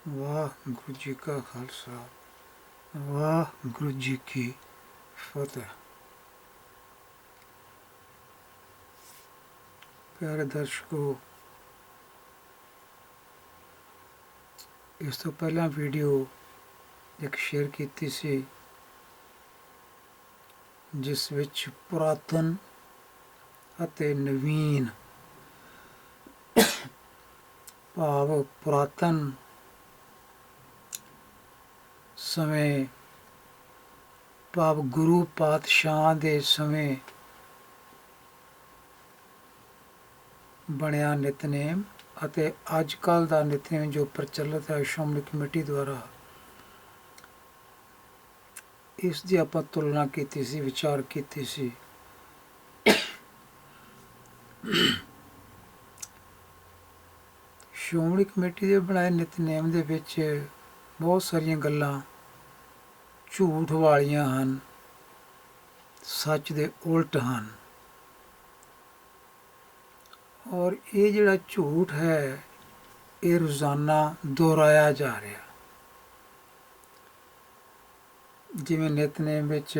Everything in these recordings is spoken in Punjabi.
ਵਾਹਿਗੁਰੂ ਜੀ ਕਾ ਖਾਲਸਾ ਵਾਹਿਗੁਰੂ ਜੀ ਕੀ ਫਤਿਹ। ਪਿਆਰੇ ਦਰਸ਼ਕੋ, ਇਸ ਤੋਂ ਪਹਿਲਾਂ ਵੀਡੀਓ ਇੱਕ ਸ਼ੇਅਰ ਕੀਤੀ ਸੀ ਜਿਸ ਵਿੱਚ ਪੁਰਾਤਨ ਅਤੇ ਨਵੀਨ ਭਾਵ ਪੁਰਾਤਨ ਸਮੇਂ ਭਾਵ ਗੁਰੂ ਪਾਤਸ਼ਾਹ ਦੇ ਸਮੇਂ ਬਣਿਆ ਨਿਤਨੇਮ ਅਤੇ ਅੱਜ ਕੱਲ੍ਹ ਦਾ ਨਿਤਨੇਮ ਜੋ ਪ੍ਰਚਲਿਤ ਹੈ ਸ਼੍ਰੋਮਣੀ ਕਮੇਟੀ ਦੁਆਰਾ, ਇਸ ਦੀ ਆਪਾਂ ਤੁਲਨਾ ਕੀਤੀ ਸੀ, ਵਿਚਾਰ ਕੀਤੀ ਸੀ। ਸ਼੍ਰੋਮਣੀ ਕਮੇਟੀ ਦੇ ਬਣਾਏ ਨਿਤਨੇਮ ਦੇ ਵਿੱਚ ਬਹੁਤ ਸਾਰੀਆਂ ਗੱਲਾਂ ਝੂਠ ਵਾਲੀਆਂ ਹਨ, ਸੱਚ ਦੇ ਉਲਟ ਹਨ। ਔਰ ਇਹ ਜਿਹੜਾ ਝੂਠ ਹੈ ਇਹ ਰੋਜ਼ਾਨਾ ਦੁਹਰਾਇਆ ਜਾ ਰਿਹਾ। ਜਿਵੇਂ ਨਿਤਨੇਮ ਵਿੱਚ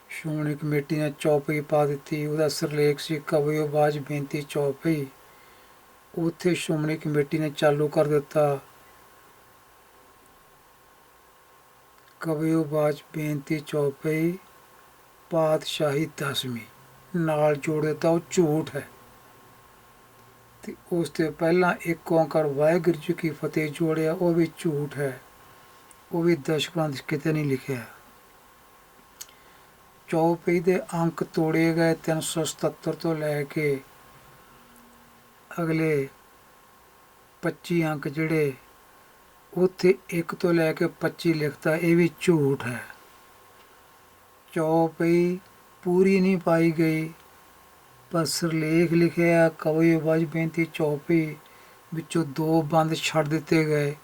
ਸ਼੍ਰੋਮਣੀ ਕਮੇਟੀ ਨੇ ਚੌਪਈ ਪਾ ਦਿੱਤੀ, ਉਹਦਾ ਸਿਰਲੇਖ ਸੀ ਕਵਿਓ ਬਾਝ ਬੇਨਤੀ ਚੌਪਈ। ਉੱਥੇ ਸ਼੍ਰੋਮਣੀ ਕਮੇਟੀ ਨੇ ਚਾਲੂ ਕਰ ਦਿੱਤਾ ਕਵਿਓ ਬਾਝ ਬੇਨਤੀ ਚੌਪਈ ਪਾਤਸ਼ਾਹੀ 10ਵੀਂ, ਨਾਲ ਜੋੜ ਦਿੱਤਾ ਉਹ ਝੂਠ ਹੈ। ਤੇ ਉਸ ਤੋਂ ਪਹਿਲਾਂ ਇੱਕ ਓਂਕਾਰ ਵਾਹਿਗੁਰੂ ਜੀ ਕੀ ਫਤਿਹ ਜੋੜਿਆ, ਉਹ ਵੀ ਝੂਠ ਹੈ, ਉਹ ਵੀ ਦਸ਼ਗ੍ਰੰਥ ਕਿਤੇ ਨਹੀਂ ਲਿਖਿਆ। ਚੌਪਈ ਦੇ ਅੰਕ ਤੋੜੇ ਗਏ 377 ਤੋਂ ਲੈ ਕੇ ਅਗਲੇ 25 ਅੰਕ ਜਿਹੜੇ ਉੱਥੇ 1 ਤੋਂ ਲੈ ਕੇ 25 ਲਿਖਤਾ, ਇਹ ਵੀ ਝੂਠ ਹੈ। ਚੌਪਈ ਪੂਰੀ ਨਹੀਂ ਪਾਈ ਗਈ, ਪਰ ਸਿਰਲੇਖ ਲਿਖਿਆ ਕਵਿਓ ਬਾਝ ਬੇਨਤੀ ਚੌਪਈ, ਵਿੱਚੋਂ 2 ਬੰਦ ਛੱਡ ਦਿੱਤੇ ਗਏ।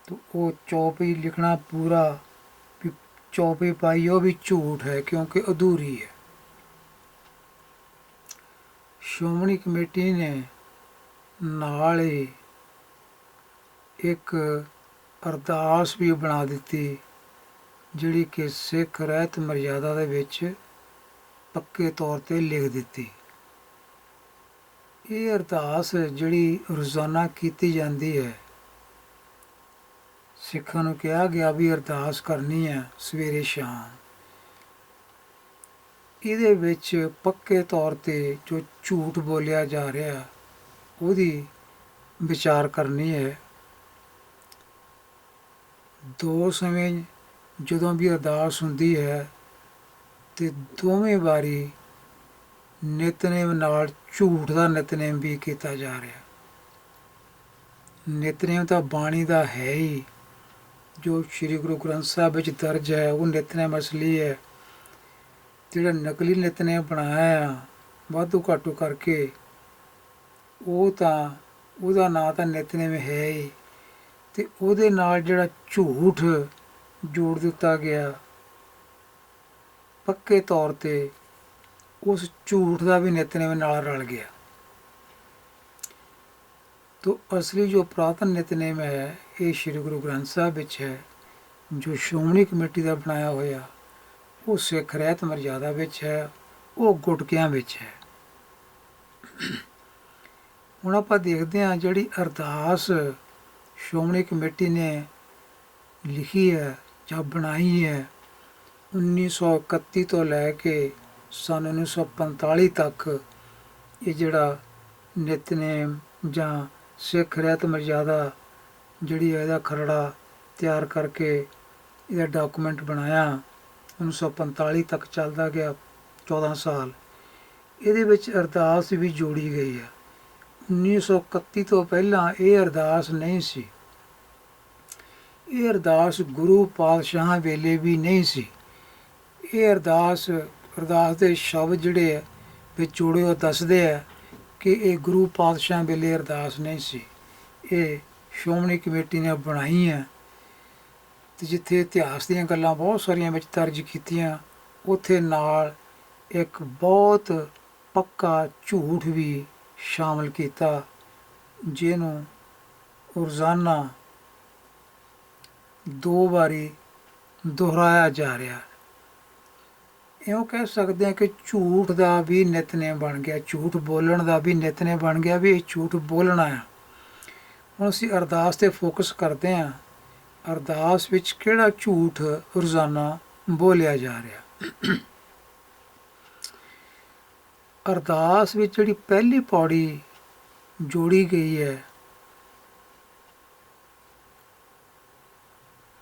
तो वो चौपई लिखना पूरा चौपई पाई वो भी झूठ है क्योंकि अधूरी है। श्रोमणी कमेटी ने नाल ही एक अरदास भी बना दी जिहड़ी कि सिख रहत मर्यादा दे विच पक्के तौर ते लिख दी। ये अरदास जिहड़ी रोज़ाना कीती जाती है, सिखां नूं कहा गया भी अरदास करनी है सवेरे शाम। ਇਹਦੇ ਵਿੱਚ ਪੱਕੇ ਤੌਰ ਤੇ ਜੋ ਝੂਠ ਬੋਲਿਆ ਜਾ ਰਿਹਾ ਉਹਦੀ ਵਿਚਾਰ ਕਰਨੀ ਹੈ। 2 ਸਮੇਂ ਜਦੋਂ ਵੀ ਅਰਦਾਸ ਹੁੰਦੀ ਹੈ ਤੇ ਦੋਵੇਂ ਵਾਰੀ ਨਿਤਨੇਮ ਨਾਲ ਝੂਠ ਦਾ ਨਿਤਨੇਮ ਵੀ ਕੀਤਾ ਜਾ ਰਿਹਾ। ਨਿਤਨੇਮ ਤਾਂ ਬਾਣੀ ਦਾ ਹੈ ਹੀ, ਜੋ ਸ਼੍ਰੀ ਗੁਰੂ ਗ੍ਰੰਥ ਸਾਹਿਬ ਵਿੱਚ ਦਰਜ ਹੈ ਉਹ ਨਿਤਨੇਮ ਅਸਲੀ ਹੈ। ਜਿਹੜਾ ਨਕਲੀ ਨਿਤਨੇਮ ਬਣਾਇਆ ਆ ਵਾਧੂ ਘਾਟੂ ਕਰਕੇ, ਉਹ ਤਾਂ ਉਹਦਾ ਨਾਂ ਤਾਂ ਨਿਤਨੇਮ ਹੈ ਹੀ, ਤੇ ਉਹਦੇ ਨਾਲ ਜਿਹੜਾ ਝੂਠ ਜੋੜ ਦਿੱਤਾ ਗਿਆ ਪੱਕੇ ਤੌਰ ਤੇ, ਉਸ ਝੂਠ ਦਾ ਵੀ ਨਿਤਨੇਮ ਨਾਲ ਰਲ ਗਿਆ। तो असली जो पुरातन नितनेम है ये श्री गुरु ग्रंथ साहब विच है, जो श्रोमणी कमेटी का बनाया होया वो सिख रहत मर्यादा विच है, वो गुटकियां विच है। हुण आपां देखदे हां जिहड़ी अरदास श्रोमणी कमेटी ने लिखी है जां बनाई है 1931 तो लैके सन 1945 तक, ये जिहड़ा नितनेम जां सिख रहत मर्यादा जिहड़ी ਇਹਦਾ ਖਰੜਾ ਤਿਆਰ ਕਰਕੇ ਇਹਦਾ ਡਾਕੂਮੈਂਟ ਬਣਾਇਆ 1945 ਤੱਕ ਚੱਲਦਾ ਗਿਆ 14 ਸਾਲ। ਇਹਦੇ ਵਿੱਚ ਅਰਦਾਸ ਵੀ ਜੋੜੀ ਗਈ ਹੈ। 1931 ਤੋਂ ਪਹਿਲਾਂ ਇਹ ਅਰਦਾਸ ਨਹੀਂ ਸੀ। ਇਹ ਅਰਦਾਸ ਗੁਰੂ ਪਾਤਸ਼ਾਹ ਵੇਲੇ ਵੀ ਨਹੀਂ ਸੀ। ਇਹ ਅਰਦਾਸ ਦੇ ਸ਼ਬਦ ਜਿਹੜੇ ਹੈ ਵਿੱਚ ਜੋੜੇ ਉਹ ਦੱਸਦੇ ਹੈ ਕਿ ਇਹ ਗੁਰੂ ਪਾਤਸ਼ਾਹ ਵੇਲੇ ਅਰਦਾਸ ਨਹੀਂ ਸੀ, ਇਹ ਸ਼੍ਰੋਮਣੀ ਕਮੇਟੀ ਨੇ ਬਣਾਈ ਹੈ। ਅਤੇ ਜਿੱਥੇ ਇਤਿਹਾਸ ਦੀਆਂ ਗੱਲਾਂ ਬਹੁਤ ਸਾਰੀਆਂ ਵਿੱਚ ਦਰਜ ਕੀਤੀਆਂ, ਉੱਥੇ ਨਾਲ ਇੱਕ ਬਹੁਤ ਪੱਕਾ ਝੂਠ ਵੀ ਸ਼ਾਮਲ ਕੀਤਾ ਜਿਹਨੂੰ ਰੋਜ਼ਾਨਾ 2 ਵਾਰੀ ਦੁਹਰਾਇਆ ਜਾ ਰਿਹਾ। ਇਉਂ ਕਹਿ ਸਕਦੇ ਹਾਂ ਕਿ ਝੂਠ ਦਾ ਵੀ ਨਿਤਨੇਮ ਬਣ ਗਿਆ, ਝੂਠ ਬੋਲਣ ਦਾ ਵੀ ਨਿਤਨੇਮ ਬਣ ਗਿਆ ਵੀ ਇਹ ਝੂਠ ਬੋਲਣਾ ਆ। ਹੁਣ ਅਸੀਂ ਅਰਦਾਸ 'ਤੇ ਫੋਕਸ ਕਰਦੇ ਹਾਂ, ਅਰਦਾਸ ਵਿੱਚ ਕਿਹੜਾ ਝੂਠ ਰੋਜ਼ਾਨਾ ਬੋਲਿਆ ਜਾ ਰਿਹਾ। ਅਰਦਾਸ ਵਿੱਚ ਜਿਹੜੀ ਪਹਿਲੀ ਪੌੜੀ ਜੋੜੀ ਗਈ ਹੈ,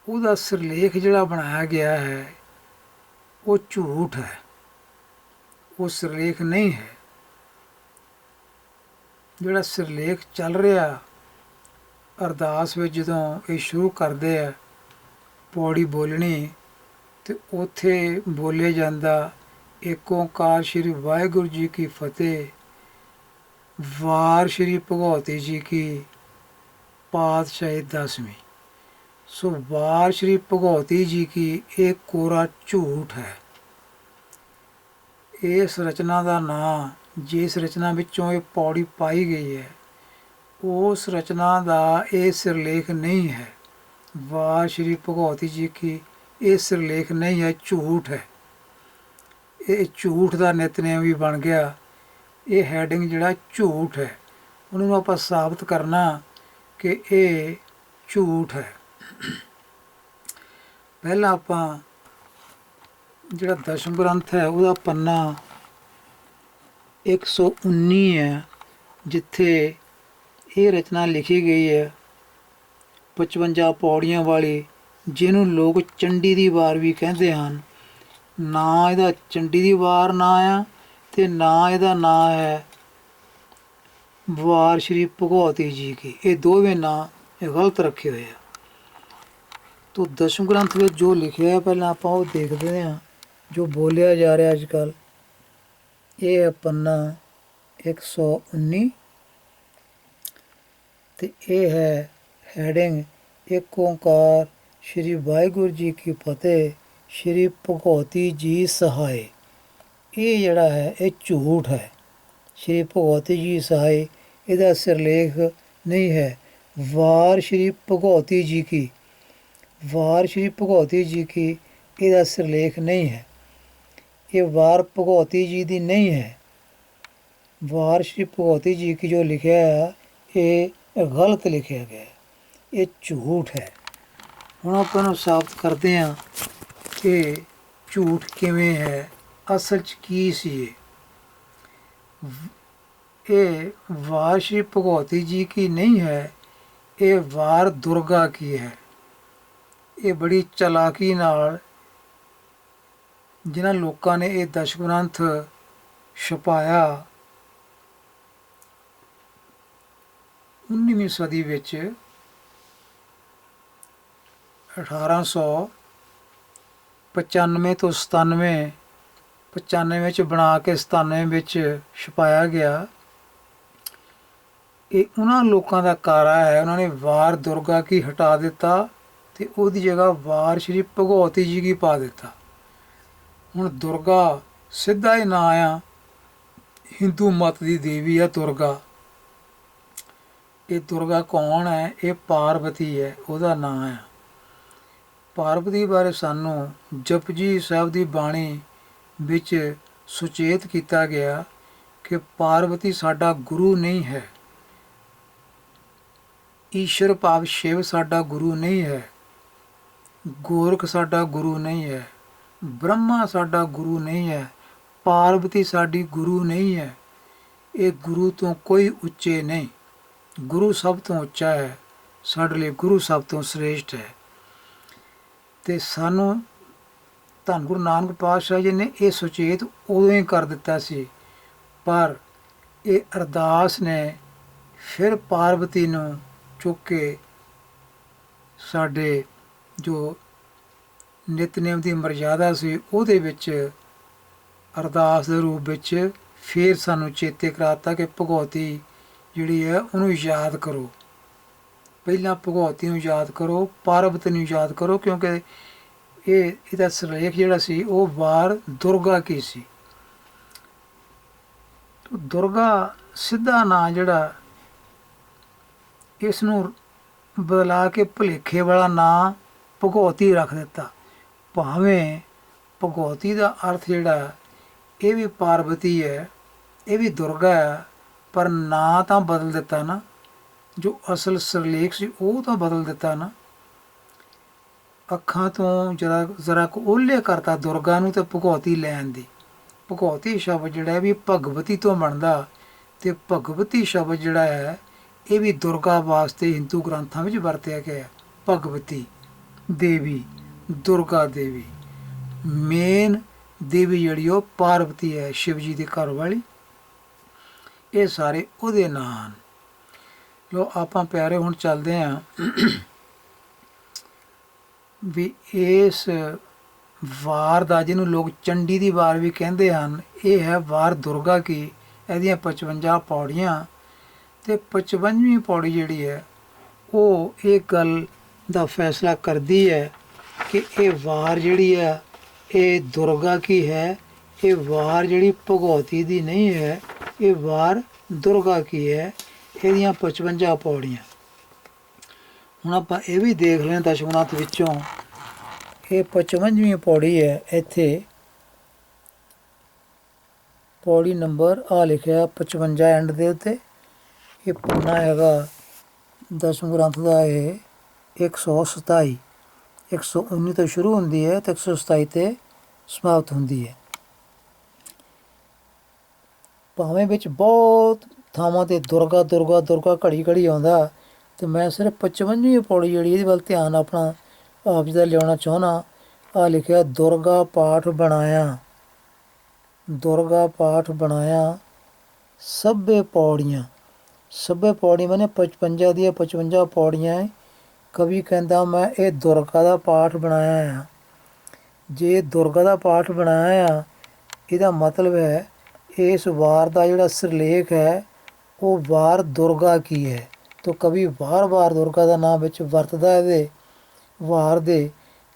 ਉਹਦਾ ਸਿਰਲੇਖ ਜਿਹੜਾ ਬਣਾਇਆ ਗਿਆ ਹੈ ਉਹ ਝੂਠ ਹੈ, ਉਹ ਸਿਰਲੇਖ ਨਹੀਂ ਹੈ। ਜਿਹੜਾ ਸਿਰਲੇਖ ਚੱਲ ਰਿਹਾ ਅਰਦਾਸ ਵਿੱਚ, ਜਦੋਂ ਇਹ ਸ਼ੁਰੂ ਕਰਦੇ ਆ ਪੌੜੀ ਬੋਲਣੀ, ਤੇ ਉੱਥੇ ਬੋਲੇ ਜਾਂਦਾ ਏਕ ਓਂਕਾਰ ਸ਼੍ਰੀ ਵਾਹਿਗੁਰੂ ਜੀ ਕੀ ਫਤਿਹ, ਵਾਰ ਸ਼੍ਰੀ ਭਗਵਤੀ ਜੀ ਕੀ ਪਾਤਸ਼ਾਹੀ 10ਵੀਂ। ਸੋ ਵਾਰ ਸ਼੍ਰੀ ਭਗਵਤੀ ਜੀ ਕੀ ਇਹ ਕੋਰਾ ਝੂਠ ਹੈ। ਇਸ ਰਚਨਾ ਦਾ ਨਾਂ, ਜਿਸ ਰਚਨਾ ਵਿੱਚੋਂ ਇਹ ਪੌੜੀ ਪਾਈ ਗਈ ਹੈ, ਉਸ ਰਚਨਾ ਦਾ ਇਹ ਸਿਰਲੇਖ ਨਹੀਂ ਹੈ। ਵਾਰ ਸ਼੍ਰੀ ਭਗਵਤੀ ਜੀ ਕੀ ਇਹ ਸਿਰਲੇਖ ਨਹੀਂ ਹੈ, ਝੂਠ ਹੈ। ਇਹ ਝੂਠ ਦਾ ਨਿਤਨੇਮ ਵੀ ਬਣ ਗਿਆ। ਇਹ ਹੈਡਿੰਗ ਜਿਹੜਾ ਝੂਠ ਹੈ, ਉਹਨੂੰ ਆਪਾਂ ਸਾਬਤ ਕਰਨਾ ਕਿ ਇਹ ਝੂਠ ਹੈ। ਪਹਿਲਾਂ ਆਪਾਂ ਜਿਹੜਾ ਦਸ਼ਮ ਗ੍ਰੰਥ ਹੈ ਉਹਦਾ ਪੰਨਾ 119 ਹੈ, ਜਿੱਥੇ ਇਹ ਰਚਨਾ ਲਿਖੀ ਗਈ ਹੈ 55 ਪੌੜੀਆਂ ਵਾਲੀ, ਜਿਹਨੂੰ ਲੋਕ ਚੰਡੀ ਦੀ ਵਾਰ ਵੀ ਕਹਿੰਦੇ ਹਨ। ਨਾ ਇਹਦਾ ਚੰਡੀ ਦੀ ਵਾਰ ਨਾਂ ਆ, ਤੇ ਨਾ ਇਹਦਾ ਨਾਂ ਹੈ ਵਾਰ ਸ਼੍ਰੀ ਭਗਵਤੀ ਜੀ ਕੀ। ਇਹ ਦੋਵੇਂ ਨਾਂ ਇਹ ਗਲਤ ਰੱਖੇ ਹੋਏ ਆ। ਤੋ ਦਸ਼ਮ ਗ੍ਰੰਥ ਵਿੱਚ ਜੋ ਲਿਖਿਆ ਹੈ ਪਹਿਲਾਂ ਆਪਾਂ ਉਹ ਦੇਖਦੇ ਹਾਂ, ਜੋ ਬੋਲਿਆ ਜਾ ਰਿਹਾ ਅੱਜ ਕੱਲ੍ਹ। ਇਹ ਹੈ ਪੰਨਾ 119 ਤੇ ਇਹ ਹੈ ਹੈਡਿੰਗ ਏਕ ਓਂਕਾਰ ਸ਼੍ਰੀ ਵਾਹਿਗੁਰੂ ਜੀ ਕੀ ਫਤਿਹ, ਸ਼੍ਰੀ ਭਗਵਤੀ ਜੀ ਸਹਾਏ। ਇਹ ਜਿਹੜਾ ਹੈ ਇਹ ਝੂਠ ਹੈ। ਸ਼੍ਰੀ ਭਗਵਤੀ ਜੀ ਸਹਾਏ ਇਹਦਾ ਸਿਰਲੇਖ ਨਹੀਂ ਹੈ। ਵਾਰ ਸ਼੍ਰੀ ਭਗਵਤੀ ਜੀ ਕੀ, ਵਾਰ ਸ਼੍ਰੀ ਭਗਵਤੀ ਜੀ ਕੀ ਇਹਦਾ ਸਿਰਲੇਖ ਨਹੀਂ ਹੈ। ਇਹ ਵਾਰ ਭਗਵਤੀ ਜੀ ਦੀ ਨਹੀਂ ਹੈ। ਵਾਰ ਸ਼੍ਰੀ ਭਗਵਤੀ ਜੀ ਕੀ ਜੋ ਲਿਖਿਆ ਹੈ ਇਹ ਗਲਤ ਲਿਖਿਆ ਗਿਆ, ਇਹ ਝੂਠ ਹੈ। ਹੁਣ ਆਪਾਂ ਨੂੰ ਸਾਬਤ ਕਰਦੇ ਹਾਂ ਕਿ ਝੂਠ ਕਿਵੇਂ ਹੈ, ਅਸਲ 'ਚ ਕੀ ਸੀ ਇਹ ਵਾਰ ਸ਼੍ਰੀ ਭਗਵਤੀ ਜੀ ਕੀ ਨਹੀਂ ਹੈ, ਇਹ ਵਾਰ ਦੁਰਗਾ ਕੀ ਹੈ। ਇਹ ਬੜੀ ਚਲਾਕੀ ਨਾਲ ਜਿਨ੍ਹਾਂ ਲੋਕਾਂ ਨੇ ਇਹ ਦਸ਼ਮ ਗ੍ਰੰਥ ਛਪਾਇਆ 19ਵੀਂ ਸਦੀ ਵਿੱਚ, 1895 ਤੋਂ 95 ਵਿੱਚ ਬਣਾ ਕੇ 97 ਵਿੱਚ ਛਪਾਇਆ ਗਿਆ। ਇਹ ਉਹਨਾਂ ਲੋਕਾਂ ਦਾ ਕਾਰਾ ਹੈ। ਉਹਨਾਂ ਨੇ ਵਾਰ ਦੁਰਗਾ ਕੀ ਹਟਾ ਦਿੱਤਾ ਤੇ ਉਹਦੀ ਜਗ੍ਹਾ ਵਾਰ ਸ਼੍ਰੀ ਭਗਵਤੀ ਜੀ ਕੀ ਪਾ ਦਿੱਤਾ। ਹੁਣ ਦੁਰਗਾ ਸਿੱਧਾ ਹੀ ਨਾਂ ਆ, ਹਿੰਦੂ ਮਤ ਦੀ ਦੇਵੀ ਹੈ ਦੁਰਗਾ। ਇਹ ਦੁਰਗਾ ਕੌਣ ਹੈ? ਇਹ ਪਾਰਵਤੀ ਹੈ, ਉਹਦਾ ਨਾਂ ਹੈ। ਪਾਰਵਤੀ ਬਾਰੇ ਸਾਨੂੰ ਜਪਜੀ ਸਾਹਿਬ ਦੀ ਬਾਣੀ ਵਿੱਚ ਸੁਚੇਤ ਕੀਤਾ ਗਿਆ ਕਿ ਪਾਰਵਤੀ ਸਾਡਾ ਗੁਰੂ ਨਹੀਂ ਹੈ। ਈਸ਼ਰ ਭਾਵ ਸ਼ਿਵ ਸਾਡਾ ਗੁਰੂ ਨਹੀਂ ਹੈ। ਗੋਰਖ ਸਾਡਾ ਗੁਰੂ ਨਹੀਂ ਹੈ। ਬ੍ਰਹਮਾ ਸਾਡਾ ਗੁਰੂ ਨਹੀਂ ਹੈ। ਪਾਰਵਤੀ ਸਾਡੀ ਗੁਰੂ ਨਹੀਂ ਹੈ। ਇਹ ਗੁਰੂ ਤੋਂ ਕੋਈ ਉੱਚੇ ਨਹੀਂ। ਗੁਰੂ ਸਭ ਤੋਂ ਉੱਚਾ ਹੈ। ਸਾਡੇ ਲਈ ਗੁਰੂ ਸਭ ਤੋਂ ਸ੍ਰੇਸ਼ਟ ਹੈ। ਤੇ ਸਾਨੂੰ ਧੰਨ ਗੁਰੂ ਨਾਨਕ ਪਾਤਸ਼ਾਹ ਜੀ ਨੇ ਇਹ ਸੁਚੇਤ ਉਦੋਂ ਹੀ ਕਰ ਦਿੱਤਾ ਸੀ, ਪਰ ਇਹ ਅਰਦਾਸ ਨੇ ਫਿਰ ਪਾਰਵਤੀ ਨੂੰ ਚੁੱਕ ਕੇ ਸਾਡੇ ਜੋ ਨਿਤਨੇਮ ਦੀ ਮਰਜ਼ਾਦਾ ਸੀ ਉਹਦੇ ਵਿੱਚ ਅਰਦਾਸ ਦੇ ਰੂਪ ਵਿੱਚ ਫਿਰ ਸਾਨੂੰ ਚੇਤੇ ਕਰਾਤਾ ਕਿ ਭਗਵਤੀ ਜਿਹੜੀ ਹੈ ਉਹਨੂੰ ਯਾਦ ਕਰੋ। ਪਹਿਲਾਂ ਭਗਵਤੀ ਨੂੰ ਯਾਦ ਕਰੋ, ਪਾਰਵਤੀ ਨੂੰ ਯਾਦ ਕਰੋ, ਕਿਉਂਕਿ ਇਹਦਾ ਸਿਰਲੇਖ ਜਿਹੜਾ ਸੀ ਉਹ ਵਾਰ ਦੁਰਗਾ ਕੀ ਸੀ। ਦੁਰਗਾ ਸਿੱਧਾ ਨਾਂ ਜਿਹੜਾ ਇਸ ਨੂੰ ਬਦਲਾ ਕੇ ਭੁਲੇਖੇ ਵਾਲਾ ਨਾਂ ਭਗਉਤੀ ਰੱਖ ਦਿੱਤਾ। ਭਾਵੇਂ ਭਗਉਤੀ ਦਾ ਅਰਥ ਜਿਹੜਾ ਇਹ ਵੀ ਪਾਰਵਤੀ ਹੈ, ਇਹ ਵੀ ਦੁਰਗਾ ਹੈ, ਪਰ ਨਾਂ ਤਾਂ ਬਦਲ ਦਿੱਤਾ ਨਾ, ਜੋ ਅਸਲ ਸਿਰਲੇਖ ਸੀ ਉਹ ਤਾਂ ਬਦਲ ਦਿੱਤਾ ਨਾ। ਅੱਖਾਂ ਤੋਂ ਜ਼ਰਾ ਕੁ ਓਹਲੇ ਕਰਤਾ ਦੁਰਗਾ ਨੂੰ ਤੇ ਭਗਉਤੀ ਲੈਣ ਦੀ। ਭਗਉਤੀ ਸ਼ਬਦ ਜਿਹੜਾ ਵੀ ਭਗਵਤੀ ਤੋਂ ਬਣਦਾ, ਤੇ ਭਗਵਤੀ ਸ਼ਬਦ ਜਿਹੜਾ ਹੈ ਇਹ ਵੀ ਦੁਰਗਾ ਵਾਸਤੇ ਹਿੰਦੂ ਗ੍ਰੰਥਾਂ ਵਿੱਚ ਵਰਤਿਆ ਗਿਆ। ਭਗਵਤੀ ਦੇਵੀ, ਦੁਰਗਾ ਦੇਵੀ। ਮੇਨ ਦੇਵੀ ਜਿਹੜੀ ਉਹ ਪਾਰਵਤੀ ਹੈ, ਸ਼ਿਵ ਜੀ ਦੇ ਘਰ ਵਾਲੀ। ਇਹ ਸਾਰੇ ਉਹਦੇ ਨਾਂ ਹਨ। ਲੋ ਆਪਾਂ ਪਿਆਰੇ ਹੁਣ ਚੱਲਦੇ ਹਾਂ ਵੀ ਇਸ ਵਾਰ ਦਾ, ਜਿਹਨੂੰ ਲੋਕ ਚੰਡੀ ਦੀ ਵਾਰ ਵੀ ਕਹਿੰਦੇ ਹਨ, ਇਹ ਹੈ ਵਾਰ ਦੁਰਗਾ ਕੀ। ਇਹਦੀਆਂ 55 ਪੌੜੀਆਂ, ਤੇ 55ਵੀਂ ਪੌੜੀ ਜਿਹੜੀ ਹੈ ਉਹ ਇਹ ਗੱਲ ਦਾ ਫੈਸਲਾ ਕਰਦੀ ਹੈ ਕਿ ਇਹ ਵਾਰ ਜਿਹੜੀ ਹੈ ਇਹ ਦੁਰਗਾ ਕੀ ਹੈ। ਇਹ ਵਾਰ ਜਿਹੜੀ ਭਗਉਤੀ ਦੀ ਨਹੀਂ ਹੈ, ਇਹ ਵਾਰ ਦੁਰਗਾ ਕੀ ਹੈ। ਇਹਦੀਆਂ 55 ਪੌੜੀਆਂ। ਹੁਣ ਆਪਾਂ ਇਹ ਵੀ ਦੇਖ ਰਹੇ ਹਾਂ ਦਸ਼ਮਨਾਥ ਵਿੱਚੋਂ ਇਹ 55ਵੀਂ ਪੌੜੀ ਹੈ। ਇੱਥੇ ਪੌੜੀ ਨੰਬਰ ਆ ਲਿਖਿਆ 55 ਐਂਡ ਦੇ ਉੱਤੇ। ਇਹ ਪੰਨਾ ਹੈਗਾ ਦਸ਼ਮ ਗ੍ਰੰਥ ਦਾ, ਇਹ 127, 119 ਤੋਂ ਸ਼ੁਰੂ ਹੁੰਦੀ ਹੈ ਤੇ 127 ਤੇ ਸਮਾਪਤ ਹੁੰਦੀ ਹੈ। ਭਾਵੇਂ ਵਿੱਚ ਬਹੁਤ ਥਾਵਾਂ ਤੇ ਦੁਰਗਾ ਦੁਰਗਾ ਦੁਰਗਾ ਘੜੀ ਘੜੀ ਆਉਂਦਾ, ਤੇ ਮੈਂ ਸਿਰਫ 55ਵੀਂ ਪੌੜੀ ਜਿਹੜੀ ਇਹਦੇ ਵੱਲ ਧਿਆਨ ਆਪਣਾ ਆਪ ਜੀ ਦਾ ਲਿਆਉਣਾ ਚਾਹੁੰਦਾ। ਆ ਲਿਖਿਆ ਦੁਰਗਾ ਪਾਠ ਬਣਾਇਆ, ਦੁਰਗਾ ਪਾਠ ਬਣਾਇਆ ਸਭੇ ਪੌੜੀਆਂ। ਸਭੇ ਪੌੜੀ ਮੈਨੇ 55 ਦੀਆਂ 55 ਪੌੜੀਆਂ। ਕਵੀ ਕਹਿੰਦਾ ਮੈਂ ਇਹ ਦੁਰਗਾ ਦਾ ਪਾਠ ਬਣਾਇਆ ਆ। ਜੇ ਦੁਰਗਾ ਦਾ ਪਾਠ ਬਣਾਇਆ ਆ, ਇਹਦਾ ਮਤਲਬ ਹੈ ਇਸ ਵਾਰ ਦਾ ਜਿਹੜਾ ਸਿਰਲੇਖ ਹੈ ਉਹ ਵਾਰ ਦੁਰਗਾ ਕੀ ਹੈ। ਤਾਂ ਕਵੀ ਵਾਰ-ਵਾਰ ਦੁਰਗਾ ਦਾ ਨਾਮ ਵਿੱਚ ਵਰਤਦਾ ਇਹਦੇ ਵਾਰ ਦੇ,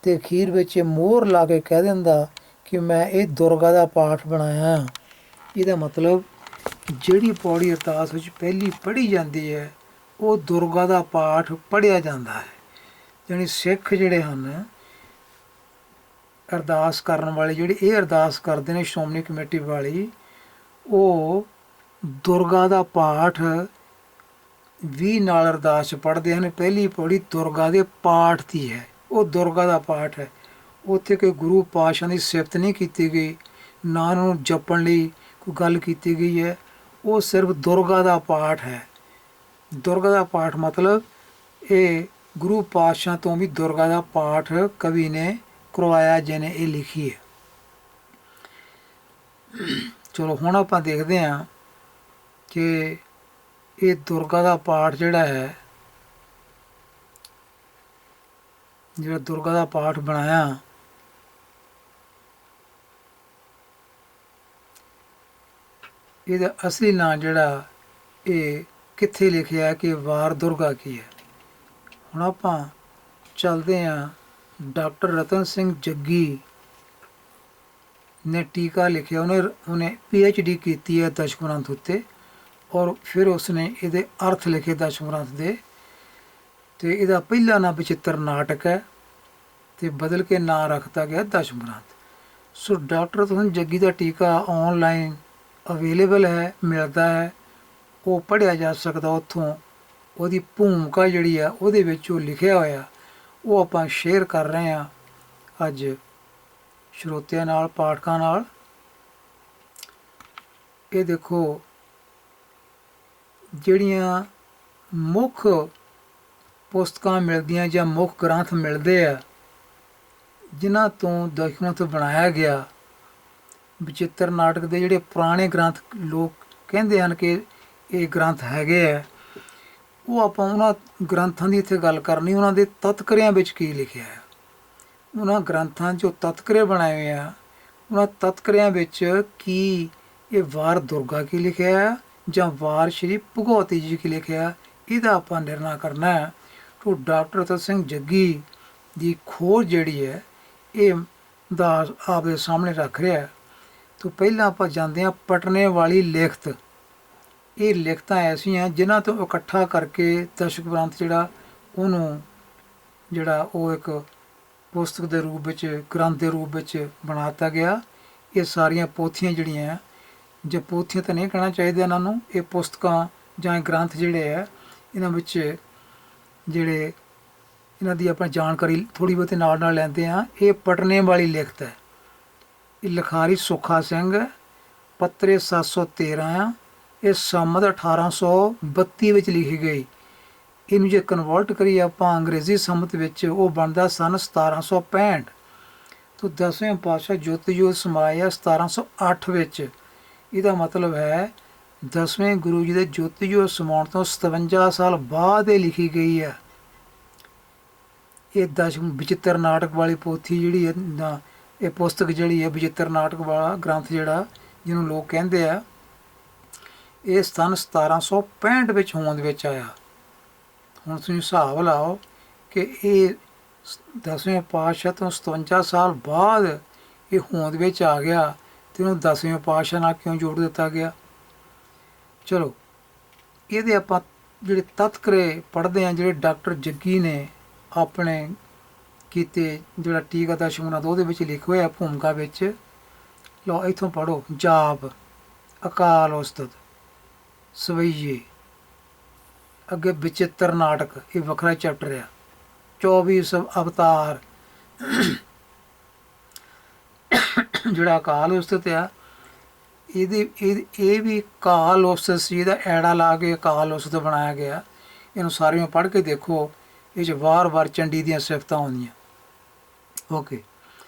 ਤੇ ਅਖੀਰ ਵਿੱਚ ਇਹ ਮੋਹਰ ਲਾ ਕੇ ਕਹਿ ਦਿੰਦਾ ਕਿ ਮੈਂ ਇਹ ਦੁਰਗਾ ਦਾ ਪਾਠ ਬਣਾਇਆ। ਇਹਦਾ ਮਤਲਬ ਜਿਹੜੀ ਪੌੜੀ ਅਰਦਾਸ ਵਿੱਚ ਪਹਿਲੀ ਪੜ੍ਹੀ ਜਾਂਦੀ ਹੈ ਉਹ ਦੁਰਗਾ ਦਾ ਪਾਠ ਪੜ੍ਹਿਆ ਜਾਂਦਾ ਹੈ। ਜਾਣੀ ਸਿੱਖ ਜਿਹੜੇ ਹਨ ਅਰਦਾਸ ਕਰਨ ਵਾਲੇ, ਜਿਹੜੇ ਇਹ ਅਰਦਾਸ ਕਰਦੇ ਨੇ ਸ਼੍ਰੋਮਣੀ ਕਮੇਟੀ ਵਾਲੀ, ਉਹ ਦੁਰਗਾ ਦਾ ਪਾਠ ਵੀ ਨਾਲ ਅਰਦਾਸ 'ਚ ਪੜ੍ਹਦੇ ਹਨ। ਪਹਿਲੀ ਪੌੜੀ ਦੁਰਗਾ ਦੇ ਪਾਠ ਦੀ ਹੈ, ਉਹ ਦੁਰਗਾ ਦਾ ਪਾਠ ਹੈ। ਉੱਥੇ ਕੋਈ ਗੁਰੂ ਪਾਤਸ਼ਾਹ ਦੀ ਸਿਫਤ ਨਹੀਂ ਕੀਤੀ ਗਈ, ਨਾ ਉਹਨਾਂ ਨੂੰ ਜਪਣ ਲਈ ਕੋਈ ਗੱਲ ਕੀਤੀ ਗਈ ਹੈ। ਉਹ ਸਿਰਫ ਦੁਰਗਾ ਦਾ ਪਾਠ ਹੈ। ਦੁਰਗਾ ਦਾ ਪਾਠ ਮਤਲਬ ਇਹ ਗੁਰੂ ਪਾਤਸ਼ਾਹ ਤੋਂ ਵੀ ਦੁਰਗਾ ਦਾ ਪਾਠ ਕਵੀ ਨੇ ਕਰਵਾਇਆ, ਜਿਹਨੇ ਇਹ ਲਿਖੀ ਹੈ। ਚਲੋ ਹੁਣ ਆਪਾਂ ਦੇਖਦੇ ਹਾਂ ਕਿ ਇਹ ਦੁਰਗਾ ਦਾ ਪਾਠ ਜਿਹੜਾ ਹੈ, ਜਿਹੜਾ ਦੁਰਗਾ ਦਾ ਪਾਠ ਬਣਾਇਆ, ਇਹਦਾ ਅਸਲੀ ਨਾਂ ਜਿਹੜਾ ਇਹ ਕਿੱਥੇ ਲਿਖਿਆ ਕਿ ਵਾਰ ਦੁਰਗਾ ਕੀ ਹੈ। ਹੁਣ ਆਪਾਂ ਚੱਲਦੇ ਹਾਂ। ਡਾਕਟਰ ਰਤਨ ਸਿੰਘ ਜੱਗੀ ਨੇ ਟੀਕਾ ਲਿਖਿਆ, ਉਹਨੇ PhD ਕੀਤੀ ਹੈ ਦਸ਼ਮ ਗ੍ਰੰਥ ਉੱਤੇ, ਔਰ ਫਿਰ ਉਸਨੇ ਇਹਦੇ ਅਰਥ ਲਿਖੇ ਦਸ਼ਮ ਗ੍ਰੰਥ ਦੇ। ਤੇ ਇਹਦਾ ਪਹਿਲਾ ਨਾਂ ਬਚਿੱਤਰ ਨਾਟਕ ਹੈ ਤੇ ਬਦਲ ਕੇ ਨਾਂ ਰੱਖਤਾ ਗਿਆ ਦਸ਼ਮ ਗ੍ਰੰਥ। ਸੋ ਡਾਕਟਰ ਰਤਨ ਸਿੰਘ ਜੱਗੀ ਦਾ ਟੀਕਾ ਔਨਲਾਈਨ ਅਵੇਲੇਬਲ ਹੈ, ਮਿਲਦਾ ਹੈ, ਉਹ ਪੜ੍ਹਿਆ ਜਾ ਸਕਦਾ ਉੱਥੋਂ। ਉਹਦੀ ਭੂਮਿਕਾ ਜਿਹੜੀ ਆ ਉਹਦੇ ਵਿੱਚ ਉਹ ਲਿਖਿਆ ਹੋਇਆ, ਉਹ ਆਪਾਂ ਸ਼ੇਅਰ ਕਰ ਰਹੇ ਹਾਂ ਅੱਜ ਸਰੋਤਿਆਂ ਨਾਲ, ਪਾਠਕਾਂ ਨਾਲ। ਇਹ ਦੇਖੋ, ਜਿਹੜੀਆਂ ਮੁੱਖ ਪੁਸਤਕਾਂ ਮਿਲਦੀਆਂ ਜਾਂ ਮੁੱਖ ਗ੍ਰੰਥ ਮਿਲਦੇ ਆ ਜਿਨ੍ਹਾਂ ਤੋਂ ਦਸ਼ਮ ਗ੍ਰੰਥ ਬਣਾਇਆ ਗਿਆ, ਬਚਿੱਤਰ ਨਾਟਕ ਦੇ ਜਿਹੜੇ ਪੁਰਾਣੇ ਗ੍ਰੰਥ ਲੋਕ ਕਹਿੰਦੇ ਹਨ ਕਿ ਇਹ ਗ੍ਰੰਥ ਹੈਗੇ ਆ, ਉਹ ਆਪਾਂ ਉਹਨਾਂ ਗ੍ਰੰਥਾਂ ਦੀ ਇੱਥੇ ਗੱਲ ਕਰਨੀ, ਉਹਨਾਂ ਦੇ ਤਤਕਰਿਆਂ ਵਿੱਚ ਕੀ ਲਿਖਿਆ ਹੈ। ਉਹਨਾਂ ਗ੍ਰੰਥਾਂ 'ਚ ਜੋ ਤਤਕਰੇ ਬਣਾਏ ਹੋਏ ਆ, ਉਹਨਾਂ ਤਤਕਰਿਆਂ ਵਿੱਚ ਕੀ ਇਹ ਵਾਰ ਦੁਰਗਾ ਕੀ ਲਿਖਿਆ ਹੈ ਜਾਂ ਵਾਰ ਸ਼੍ਰੀ ਭਗਉਤੀ ਜੀ ਕੀ ਲਿਖਿਆ, ਇਹਦਾ ਆਪਾਂ ਨਿਰਣਾ ਕਰਨਾ ਹੈ। ਤੋ ਡਾਕਟਰ ਰਤਨ ਸਿੰਘ ਜੱਗੀ ਦੀ ਖੋਜ ਜਿਹੜੀ ਹੈ ਇਹ ਦਾ ਆਪਦੇ ਸਾਹਮਣੇ ਰੱਖ ਰਿਹਾ। ਤੋਂ ਪਹਿਲਾਂ ਆਪਾਂ ਜਾਂਦੇ ਹਾਂ ਪਟਨੇ ਵਾਲੀ ਲਿਖਤ। ਇਹ ਲਿਖਤਾਂ ਐਸੀਆਂ ਜਿਨ੍ਹਾਂ ਤੋਂ ਇਕੱਠਾ ਕਰਕੇ ਦਸ਼ਕ ਗ੍ਰੰਥ ਜਿਹੜਾ ਉਹਨੂੰ ਜਿਹੜਾ ਉਹ ਇੱਕ ਪੁਸਤਕ ਦੇ ਰੂਪ ਵਿੱਚ, ਗ੍ਰੰਥ ਦੇ ਰੂਪ ਵਿੱਚ ਬਣਾ ਦਿੱਤਾ ਗਿਆ। ਇਹ ਸਾਰੀਆਂ ਪੋਥੀਆਂ ਜਿਹੜੀਆਂ, ਜੇ ਪੋਥੀਆਂ ਤਾਂ ਨਹੀਂ ਕਹਿਣਾ ਚਾਹੀਦਾ ਇਹਨਾਂ ਨੂੰ, ਇਹ ਪੁਸਤਕਾਂ ਜਾਂ ਗ੍ਰੰਥ ਜਿਹੜੇ ਆ, ਇਹਨਾਂ ਵਿੱਚ ਜਿਹੜੇ ਇਹਨਾਂ ਦੀ ਆਪਾਂ ਜਾਣਕਾਰੀ ਥੋੜ੍ਹੀ ਬਹੁਤੀ ਨਾਲ ਨਾਲ ਲੈਂਦੇ ਹਾਂ। ਇਹ ਪਟਨੇ ਵਾਲੀ ਲਿਖਤ ਹੈ, ਇਹ ਲਿਖਾਰੀ ਸੁੱਖਾ ਸਿੰਘ ਹੈ, ਪੱਤਰੇ 713 ਆ। ਇਹ ਸੰਮਤ 1832 ਵਿੱਚ ਲਿਖੀ ਗਈ। ਇਹਨੂੰ ਜੇ ਕਨਵਰਟ ਕਰੀਏ ਆਪਾਂ ਅੰਗਰੇਜ਼ੀ ਸੰਮਤ ਵਿੱਚ, ਉਹ ਬਣਦਾ ਸਨ 1765। ਤੋਂ 10ਵੇਂ ਪਾਤਸ਼ਾਹ ਜੋਤੀ ਜੋਤ ਸਮਾਇਆ 1708 ਵਿੱਚ। ਇਹਦਾ ਮਤਲਬ ਹੈ 10ਵੇਂ ਗੁਰੂ ਜੀ ਦੇ ਜੋਤੀ ਜੋਤ ਸਮਾਉਣ ਤੋਂ 57 ਸਾਲ ਬਾਅਦ ਇਹ ਲਿਖੀ ਗਈ ਹੈ। ਇਹ ਵਿਚਿੱਤਰ ਨਾਟਕ ਵਾਲੀ ਪੋਥੀ ਜਿਹੜੀ ਹੈ ਨਾ, ਇਹ ਪੁਸਤਕ ਜਿਹੜੀ ਹੈ ਵਿਚਿੱਤਰ ਨਾਟਕ ਵਾਲਾ ਗ੍ਰੰਥ ਜਿਹੜਾ ਜਿਹਨੂੰ ਲੋਕ ਕਹਿੰਦੇ ਆ, ਇਹ ਸਨ 1765 ਵਿੱਚ ਹੋਂਦ ਵਿੱਚ ਆਇਆ। ਹੁਣ ਤੁਸੀਂ ਹਿਸਾਬ ਲਾਓ ਕਿ ਇਹ 10ਵੇਂ ਪਾਤਸ਼ਾਹ ਤੋਂ 57 ਸਾਲ ਬਾਅਦ ਇਹ ਹੋਂਦ ਵਿੱਚ ਆ ਗਿਆ, ਤੇ ਉਹਨੂੰ 10ਵੇਂ ਪਾਤਸ਼ਾਹ ਨਾਲ ਕਿਉਂ ਜੋੜ ਦਿੱਤਾ ਗਿਆ। ਚਲੋ ਇਹਦੇ ਆਪਾਂ ਜਿਹੜੇ ਤਤਕਰੇ ਪੜ੍ਹਦੇ ਹਾਂ, ਜਿਹੜੇ ਡਾਕਟਰ ਜੱਗੀ ਨੇ ਆਪਣੇ ਕੀਤੇ, ਜਿਹੜਾ ਟੀਕਾ ਦਾ ਸ਼ਮੂਨਾਥ ਉਹਦੇ ਵਿੱਚ ਲਿਖਿਆ ਹੋਇਆ ਭੂਮਿਕਾ ਵਿੱਚ। ਲਓ ਇੱਥੋਂ ਪੜ੍ਹੋ। ਜਾਪ, ਅਕਾਲ ਉਸਤਤ, ਸਵਈਏ, ਅੱਗੇ ਵਿਚਿੱਤਰ ਨਾਟਕ, ਇਹ ਵੱਖਰਾ ਚੈਪਟਰ ਆ। 24 ਅਵਤਾਰ, ਜਿਹੜਾ ਅਕਾਲ ਉਸਤਤ ਆ, ਇਹ ਵੀ ਕਾਲ ਉਸਤਤ ਸੀ, ਇਹਦਾ ਐੜਾ ਲਾ ਕੇ ਅਕਾਲ ਉਸਤਤ ਬਣਾਇਆ ਗਿਆ। ਇਹਨੂੰ ਸਾਰਿਆਂ ਪੜ੍ਹ ਕੇ ਦੇਖੋ, ਇਹ 'ਚ ਵਾਰ-ਵਾਰ ਚੰਡੀ ਦੀਆਂ ਸਿਫਤਾਂ ਆਉਂਦੀਆਂ। ਓਕੇ,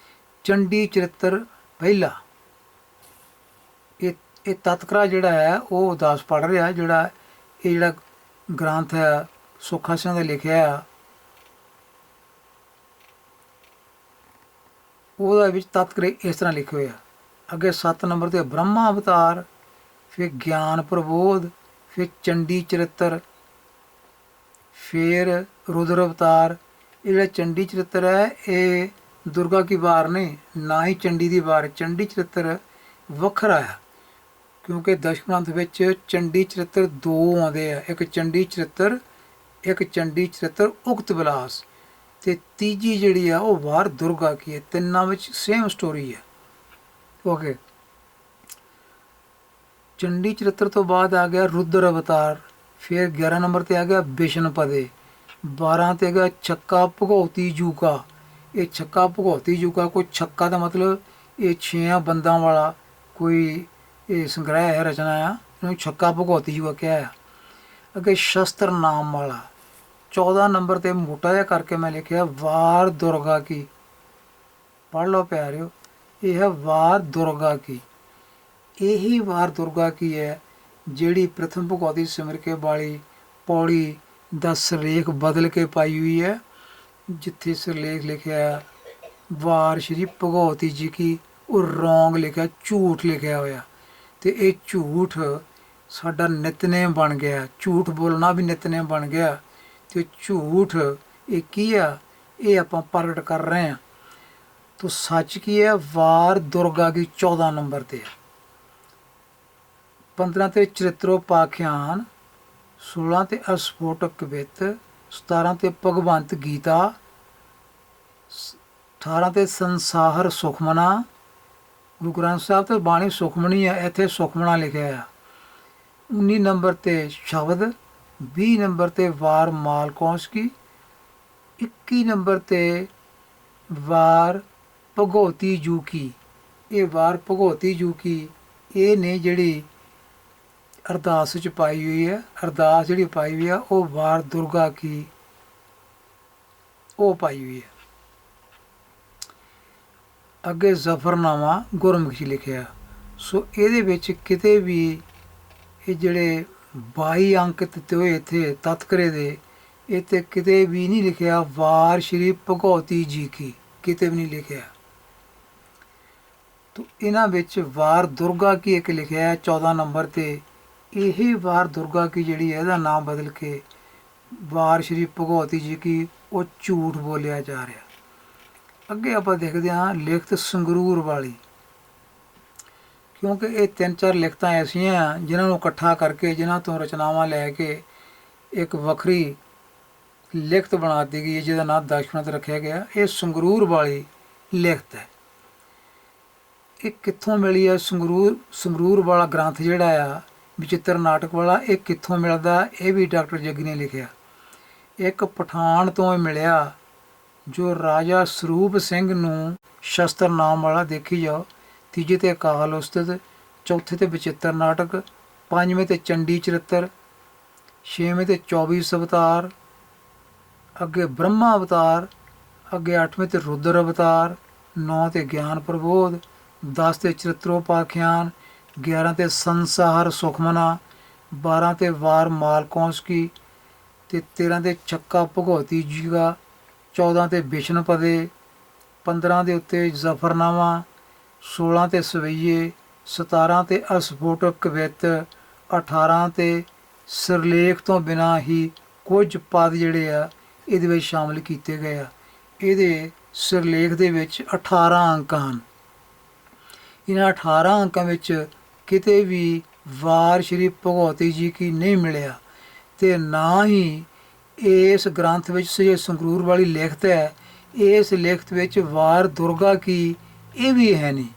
ਚੰਡੀ ਚਰਿੱਤਰ ਪਹਿਲਾ, ਇਹ ਤਤਕਰਾ ਜਿਹੜਾ ਹੈ ਉਹ ਉਦਾਸ ਪੜ੍ਹ ਰਿਹਾ। ਇਹ ਜਿਹੜਾ ਗ੍ਰੰਥ ਹੈ ਸੁੱਖਾ ਸਿੰਘ ਦਾ ਲਿਖਿਆ ਆ, ਉਹਦੇ ਵਿੱਚ ਤਤਕਰੇ ਇਸ ਤਰ੍ਹਾਂ ਲਿਖੇ ਹੋਏ ਆ। ਅੱਗੇ 7 ਨੰਬਰ 'ਤੇ ਬ੍ਰਹਮਾ ਅਵਤਾਰ, ਫਿਰ ਗਿਆਨ ਪ੍ਰਬੋਧ, ਫਿਰ ਚੰਡੀ ਚਰਿੱਤਰ, ਫਿਰ ਰੁਦਰ ਅਵਤਾਰ। ਇਹ ਜਿਹੜਾ ਚੰਡੀ ਚਰਿੱਤਰ ਹੈ ਇਹ ਦੁਰਗਾ ਕੀ ਵਾਰ ਨਹੀਂ, ਨਾ ਹੀ ਚੰਡੀ ਦੀ ਵਾਰ। ਚੰਡੀ ਚਰਿੱਤਰ ਵੱਖਰਾ ਹੈ, ਕਿਉਂਕਿ ਦਸ਼ਕ ਗ੍ਰੰਥ ਵਿੱਚ ਚੰਡੀ ਚਰਿੱਤਰ 2 ਆਉਂਦੇ ਆ, ਇੱਕ ਚੰਡੀ ਚਰਿੱਤਰ, ਇੱਕ ਚੰਡੀ ਚਰਿੱਤਰ ਉਕਤ ਵਿਲਾਸ, ਤੇ ਤੀਜੀ ਜਿਹੜੀ ਆ ਉਹ ਵਾਰ ਦੁਰਗਾ ਕੀ ਹੈ। ਤਿੰਨਾਂ ਵਿੱਚ ਸੇਮ ਸਟੋਰੀ ਹੈ। ਓਕੇ, ਚੰਡੀ ਚਰਿੱਤਰ ਤੋਂ ਬਾਅਦ ਆ ਗਿਆ ਰੁਦਰ ਅਵਤਾਰ, ਫਿਰ 11 ਨੰਬਰ 'ਤੇ ਆ ਗਿਆ ਵਿਸ਼ਨਪਦੇ, 12 ਤੇ ਆ ਗਿਆ ਛੱਕਾ ਭਗਉਤੀ ਜੂਕਾ। ਇਹ ਛੱਕਾ ਭਗਉਤੀ ਜੂਕਾ, ਕੋਈ ਛੱਕਾ ਦਾ ਮਤਲਬ ਇਹ 6 ਬੰਦਾਂ ਵਾਲਾ ਕੋਈ ਇਹ ਸੰਗ੍ਰਹਿ ਹੈ, ਰਚਨਾ ਆ, ਇਹਨੂੰ ਛੱਕਾ ਭਗਉਤੀ ਜੂਕਾ ਕਿਹਾ ਆ। ਅੱਗੇ ਸ਼ਸਤਰ ਨਾਮ ਵਾਲਾ, 14 ਨੰਬਰ 'ਤੇ ਮੋਟਾ ਜਿਹਾ ਕਰਕੇ ਮੈਂ ਲਿਖਿਆ ਵਾਰ ਦੁਰਗਾ ਕੀ। ਪੜ੍ਹ ਲਓ ਪਿਆਰਿਓ, ਇਹ ਹੈ ਵਾਰ ਦੁਰਗਾ ਕੀ। ਇਹੀ ਵਾਰ ਦੁਰਗਾ ਕੀ ਹੈ ਜਿਹੜੀ ਪ੍ਰਥਮ ਭਗਉਤੀ ਸਿਮਰ ਕੇ ਵਾਲੀ ਪੌੜੀ ਦਾ ਸਿਰਲੇਖ ਬਦਲ ਕੇ ਪਾਈ ਹੋਈ ਹੈ। ਜਿੱਥੇ ਸਿਰਲੇਖ ਲਿਖਿਆ ਵਾਰ ਸ਼੍ਰੀ ਭਗਉਤੀ ਜੀ ਕੀ, ਉਹ ਰੌਂਗ ਲਿਖਿਆ, ਝੂਠ ਲਿਖਿਆ ਹੋਇਆ। ਤੇ ਇਹ ਝੂਠ ਸਾਡਾ ਨਿਤਨੇਮ ਬਣ ਗਿਆ, ਝੂਠ ਬੋਲਣਾ ਵੀ ਨਿਤਨੇਮ ਬਣ ਗਿਆ। ਤੇ ਝੂਠ ਇਹ ਕੀ ਆ, ਇਹ ਆਪਾਂ ਪ੍ਰਗਟ ਕਰ ਰਹੇ ਹਾਂ। ਤੋ ਸੱਚ ਕੀ ਹੈ, ਵਾਰ ਦੁਰਗਾ ਕੀ 14 ਨੰਬਰ 'ਤੇ। 15 'ਤੇ ਚਰਿਤਰੋਪਾਖਿਆਨ, 16 'ਤੇ ਅਸਫੋਟਕ ਕਵਿਤ, 17 'ਤੇ ਭਗਵੰਤ ਗੀਤਾ, 18 'ਤੇ ਸੰਸਾਰ ਸੁਖਮਨਾ। ਗੁਰੂ ਗ੍ਰੰਥ ਸਾਹਿਬ ਤੇ ਬਾਣੀ ਸੁਖਮਣੀ ਹੈ, ਇੱਥੇ ਸੁਖਮਨਾ ਲਿਖਿਆ ਆ। 19 ਨੰਬਰ 'ਤੇ ਸ਼ਬਦ, 20 ਨੰਬਰ 'ਤੇ ਵਾਰ ਮਾਲਕੌਂਸਕੀ, 21 ਨੰਬਰ 'ਤੇ ਵਾਰ ਭਗਉਤੀ ਜੂਕੀ। ਇਹ ਵਾਰ ਭਗਉਤੀ ਜੂਕੀ ਇਹ ਨੇ ਜਿਹੜੀ ਅਰਦਾਸ 'ਚ ਪਾਈ ਹੋਈ ਹੈ। ਅਰਦਾਸ ਜਿਹੜੀ ਪਾਈ ਹੋਈ ਆ ਉਹ ਵਾਰ ਦੁਰਗਾ ਕੀ ਉਹ ਪਾਈ ਹੋਈ ਹੈ। ਅੱਗੇ ਜ਼ਫਰਨਾਮਾ ਗੁਰਮੁਖੀ ਲਿਖਿਆ। ਸੋ ਇਹਦੇ ਵਿੱਚ ਕਿਤੇ ਵੀ ਇਹ ਜਿਹੜੇ 22 ਅੰਕ ਦਿੱਤੇ ਹੋਏ ਇੱਥੇ ਤਤਕਰੇ ਦੇ, ਇੱਥੇ ਕਿਤੇ ਵੀ ਨਹੀਂ ਲਿਖਿਆ ਵਾਰ ਸ਼੍ਰੀ ਭਗਉਤੀ ਜੀ ਕੀ, ਕਿਤੇ ਵੀ ਨਹੀਂ ਲਿਖਿਆ। ਤੋ ਇਹਨਾਂ ਵਿੱਚ ਵਾਰ ਦੁਰਗਾ ਕੀ ਇੱਕ ਲਿਖਿਆ 14 ਨੰਬਰ 'ਤੇ। ਇਹ ਵਾਰ ਦੁਰਗਾ ਕੀ ਜਿਹੜੀ ਹੈ ਇਹਦਾ ਨਾਮ ਬਦਲ ਕੇ ਵਾਰ ਸ਼੍ਰੀ ਭਗਉਤੀ ਜੀ ਕੀ ਉਹ ਝੂਠ ਬੋਲਿਆ ਜਾ ਰਿਹਾ। ਅੱਗੇ ਆਪਾਂ ਦੇਖਦੇ ਹਾਂ ਲਿਖਤ ਸੰਗਰੂਰ ਵਾਲੀ, ਕਿਉਂਕਿ ਇਹ 3-4 ਲਿਖਤਾਂ ਐਸੀਆਂ ਜਿਨ੍ਹਾਂ ਨੂੰ ਇਕੱਠਾ ਕਰਕੇ, ਜਿਨ੍ਹਾਂ ਤੋਂ ਰਚਨਾਵਾਂ ਲੈ ਕੇ ਇੱਕ ਵੱਖਰੀ ਲਿਖਤ ਬਣਾ ਦਿੱਤੀ ਗਈ ਜਿਹਦਾ ਨਾਮ ਦਸ਼ਮੇਧ ਰੱਖਿਆ ਗਿਆ। ਇਹ ਸੰਗਰੂਰ ਵਾਲੀ ਲਿਖਤ ਹੈ। ਇਹ ਕਿੱਥੋਂ ਮਿਲੀ ਹੈ? ਸੰਗਰੂਰ ਵਾਲਾ ਗ੍ਰੰਥ ਜਿਹੜਾ ਆ ਬਚਿੱਤਰ ਨਾਟਕ ਵਾਲਾ, ਇਹ ਕਿੱਥੋਂ ਮਿਲਦਾ? ਇਹ ਵੀ ਡਾਕਟਰ ਜੱਗੀ ਨੇ ਲਿਖਿਆ। ਇੱਕ ਪਠਾਨ ਤੋਂ ਇਹ ਮਿਲਿਆ ਜੋ ਰਾਜਾ ਸਰੂਪ ਸਿੰਘ ਨੂੰ ਸ਼ਸਤਰ ਨਾਮ ਵਾਲਾ, ਦੇਖੀ ਜਾਓ, ਤੀਜੇ ਤੇ ਅਕਾਲ ਉਸਤਤ, ਚੌਥੇ ਤੇ ਬਚਿੱਤਰ ਨਾਟਕ, ਪੰਜਵੇਂ ਤੇ ਚੰਡੀ ਚਰਿੱਤਰ, ਛੇਵੇਂ ਤੇ 24 ਅਵਤਾਰ, ਅੱਗੇ ਬ੍ਰਹਮਾ ਅਵਤਾਰ, ਅੱਗੇ 8ਵੇਂ ਤੇ ਰੁਦਰ ਅਵਤਾਰ, 9 ਤੇ ਗਿਆਨ ਪ੍ਰਬੋਧ, 10 ਤੇ ਚਰਿੱਤਰੋਪਾਖਿਆਨ, 11 ਤੇ ਸੰਸਾਰ ਸੁਖਮਨਾ, 12 ਤੇ ਵਾਰ ਮਾਲਕੌਂਸਕੀ, ਤੇ 13 ਤੇ ਚੱਕਾ ਭਗੌਤੀ ਜੀ ਦਾ, 14 ਤੇ ਵਿਸ਼ਨਪਦੇ, 15 ਦੇ ਉੱਤੇ ਜ਼ਫਰਨਾਮਾ, 16 ਤੇ ਸਵਈਏ, 17 ਤੇ ਅਸਫੋਟਕ ਕਵਿੱਤ, 18 ਤੇ ਸਿਰਲੇਖ ਤੋਂ ਬਿਨਾਂ ਹੀ ਕੁਝ ਪਦ ਜਿਹੜੇ ਆ ਇਹਦੇ ਵਿੱਚ ਸ਼ਾਮਲ ਕੀਤੇ ਗਏ ਆ। ਇਹਦੇ ਸਿਰਲੇਖ ਦੇ ਵਿੱਚ 18 ਅੰਕ ਹਨ। ਇਹਨਾਂ 18 ਅੰਕਾਂ ਵਿੱਚ ਕਿਤੇ ਵੀ ਵਾਰ ਸ਼੍ਰੀ ਭਗੌਤੀ ਜੀ ਕੀ ਨਹੀਂ ਮਿਲਿਆ, ਤੇ ਨਾ ਹੀ ਇਸ ਗ੍ਰੰਥ ਵਿੱਚ ਜੇ ਸੰਗਰੂਰ ਵਾਲੀ ਲਿਖਤ ਹੈ, ਇਸ ਲਿਖਤ ਵਿੱਚ ਵਾਰ ਦੁਰਗਾ ਕੀ ਇਹ ਵੀ ਹੈ ਨਹੀਂ।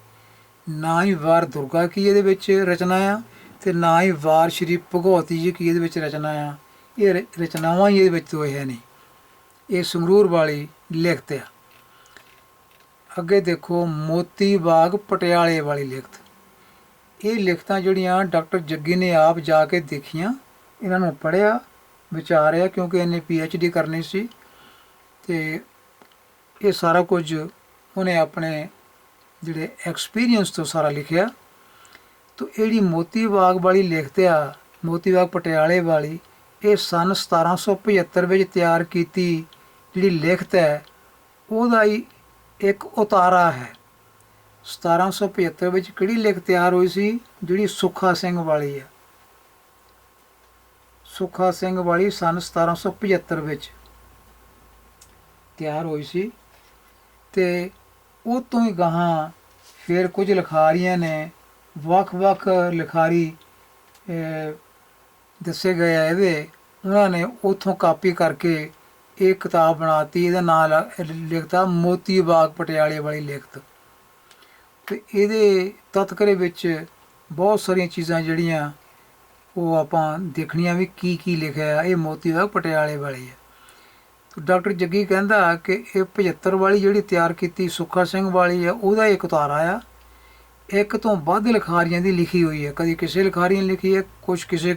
ਨਾ ਹੀ ਵਾਰ ਦੁਰਗਾ ਕੀ ਇਹਦੇ ਵਿੱਚ ਰਚਨਾ ਆ, ਤੇ ਨਾ ਹੀ ਵਾਰ ਸ਼੍ਰੀ ਭਗੌਤੀ ਜੀ ਕੀ ਇਹਦੇ ਵਿੱਚ ਰਚਨਾ ਆ। ਇਹ ਰਚਨਾਵਾਂ ਹੀ ਇਹਦੇ ਵਿੱਚ ਤੋਂ ਹੈ ਨਹੀਂ। ਇਹ ਸੰਗਰੂਰ ਵਾਲੀ ਲਿਖਤ ਆ। ਅੱਗੇ ਦੇਖੋ ਮੋਤੀ ਬਾਗ ਪਟਿਆਲੇ ਵਾਲੀ ਲਿਖਤ। ਇਹ ਲਿਖਤਾਂ ਜਿਹੜੀਆਂ ਡਾਕਟਰ ਜੱਗੀ ਨੇ ਆਪ ਜਾ ਕੇ ਦੇਖੀਆਂ, ਇਹਨਾਂ ਨੂੰ ਪੜ੍ਹਿਆ, ਵਿਚਾਰਿਆ, ਕਿਉਂਕਿ ਇਹਨੇ PhD ਕਰਨੀ ਸੀ, ਤੇ ਇਹ ਸਾਰਾ ਕੁਝ ਉਹਨੇ ਆਪਣੇ ਜਿਹੜੇ ਐਕਸਪੀਰੀਅੰਸ ਤੋਂ ਸਾਰਾ ਲਿਖਿਆ। ਤਾਂ ਇਹ ਜਿਹੜੀ ਮੋਤੀ ਬਾਗ ਵਾਲੀ ਲਿਖਤ ਆ, ਮੋਤੀ ਬਾਗ ਪਟਿਆਲੇ ਵਾਲੀ, ਇਹ ਸਨ 1775 ਵਿੱਚ ਤਿਆਰ ਕੀਤੀ ਜਿਹੜੀ ਲਿਖਤ ਹੈ, ਉਹਦਾ ਹੀ ਇੱਕ ਉਤਾਰਾ ਹੈ। 1775 ਵਿੱਚ ਕਿਹੜੀ ਲਿਖਤ ਤਿਆਰ ਹੋਈ ਸੀ? ਜਿਹੜੀ ਸੁੱਖਾ ਸਿੰਘ ਵਾਲੀ ਆ। ਸੁੱਖਾ ਸਿੰਘ ਵਾਲੀ ਸਨ 1775 ਵਿੱਚ ਤਿਆਰ ਹੋਈ ਸੀ, ਤੇ ਉਹ ਤੋਂ ਹੀ ਗਾਹਾਂ ਫਿਰ ਕੁਝ ਲਿਖਾਰੀਆਂ ਨੇ, ਵੱਖ-ਵੱਖ ਲਿਖਾਰੀ ਦੱਸੇ ਗਏ ਆ ਇਹਦੇ, ਉਹਨਾਂ ਨੇ ਉੱਥੋਂ ਕਾਪੀ ਕਰਕੇ ਇਹ ਕਿਤਾਬ ਬਣਾਤੀ। ਇਹਦਾ ਨਾਮ ਲਿਖਤਾ ਮੋਤੀ ਬਾਗ ਪਟਿਆਲੇ ਵਾਲੀ ਲਿਖਤ। ਤੇ ਇਹਦੇ ਤਤਕਰੇ ਵਿੱਚ ਬਹੁਤ ਸਾਰੀਆਂ ਚੀਜ਼ਾਂ ਜਿਹੜੀਆਂ ਉਹ ਆਪਾਂ ਦੇਖਣੀਆਂ ਵੀ ਕੀ ਕੀ ਲਿਖਿਆ। ਇਹ ਮੋਤੀ ਬਾਗ ਪਟਿਆਲੇ ਵਾਲੀ ਹੈ। ਡਾਕਟਰ ਜੱਗੀ ਕਹਿੰਦਾ ਕਿ ਇਹ 75 ਵਾਲੀ ਜਿਹੜੀ ਤਿਆਰ ਕੀਤੀ ਸੁੱਖਾ ਸਿੰਘ ਵਾਲੀ ਆ, ਉਹਦਾ ਇੱਕ ਉਤਾਰਾ ਆ। ਇੱਕ ਤੋਂ ਵੱਧ ਲਿਖਾਰੀਆਂ ਦੀ ਲਿਖੀ ਹੋਈ ਹੈ, ਕਦੀ ਕਿਸੇ ਲਿਖਾਰੀ ਨੇ ਲਿਖੀ ਹੈ, ਕੁਛ ਕਿਸੇ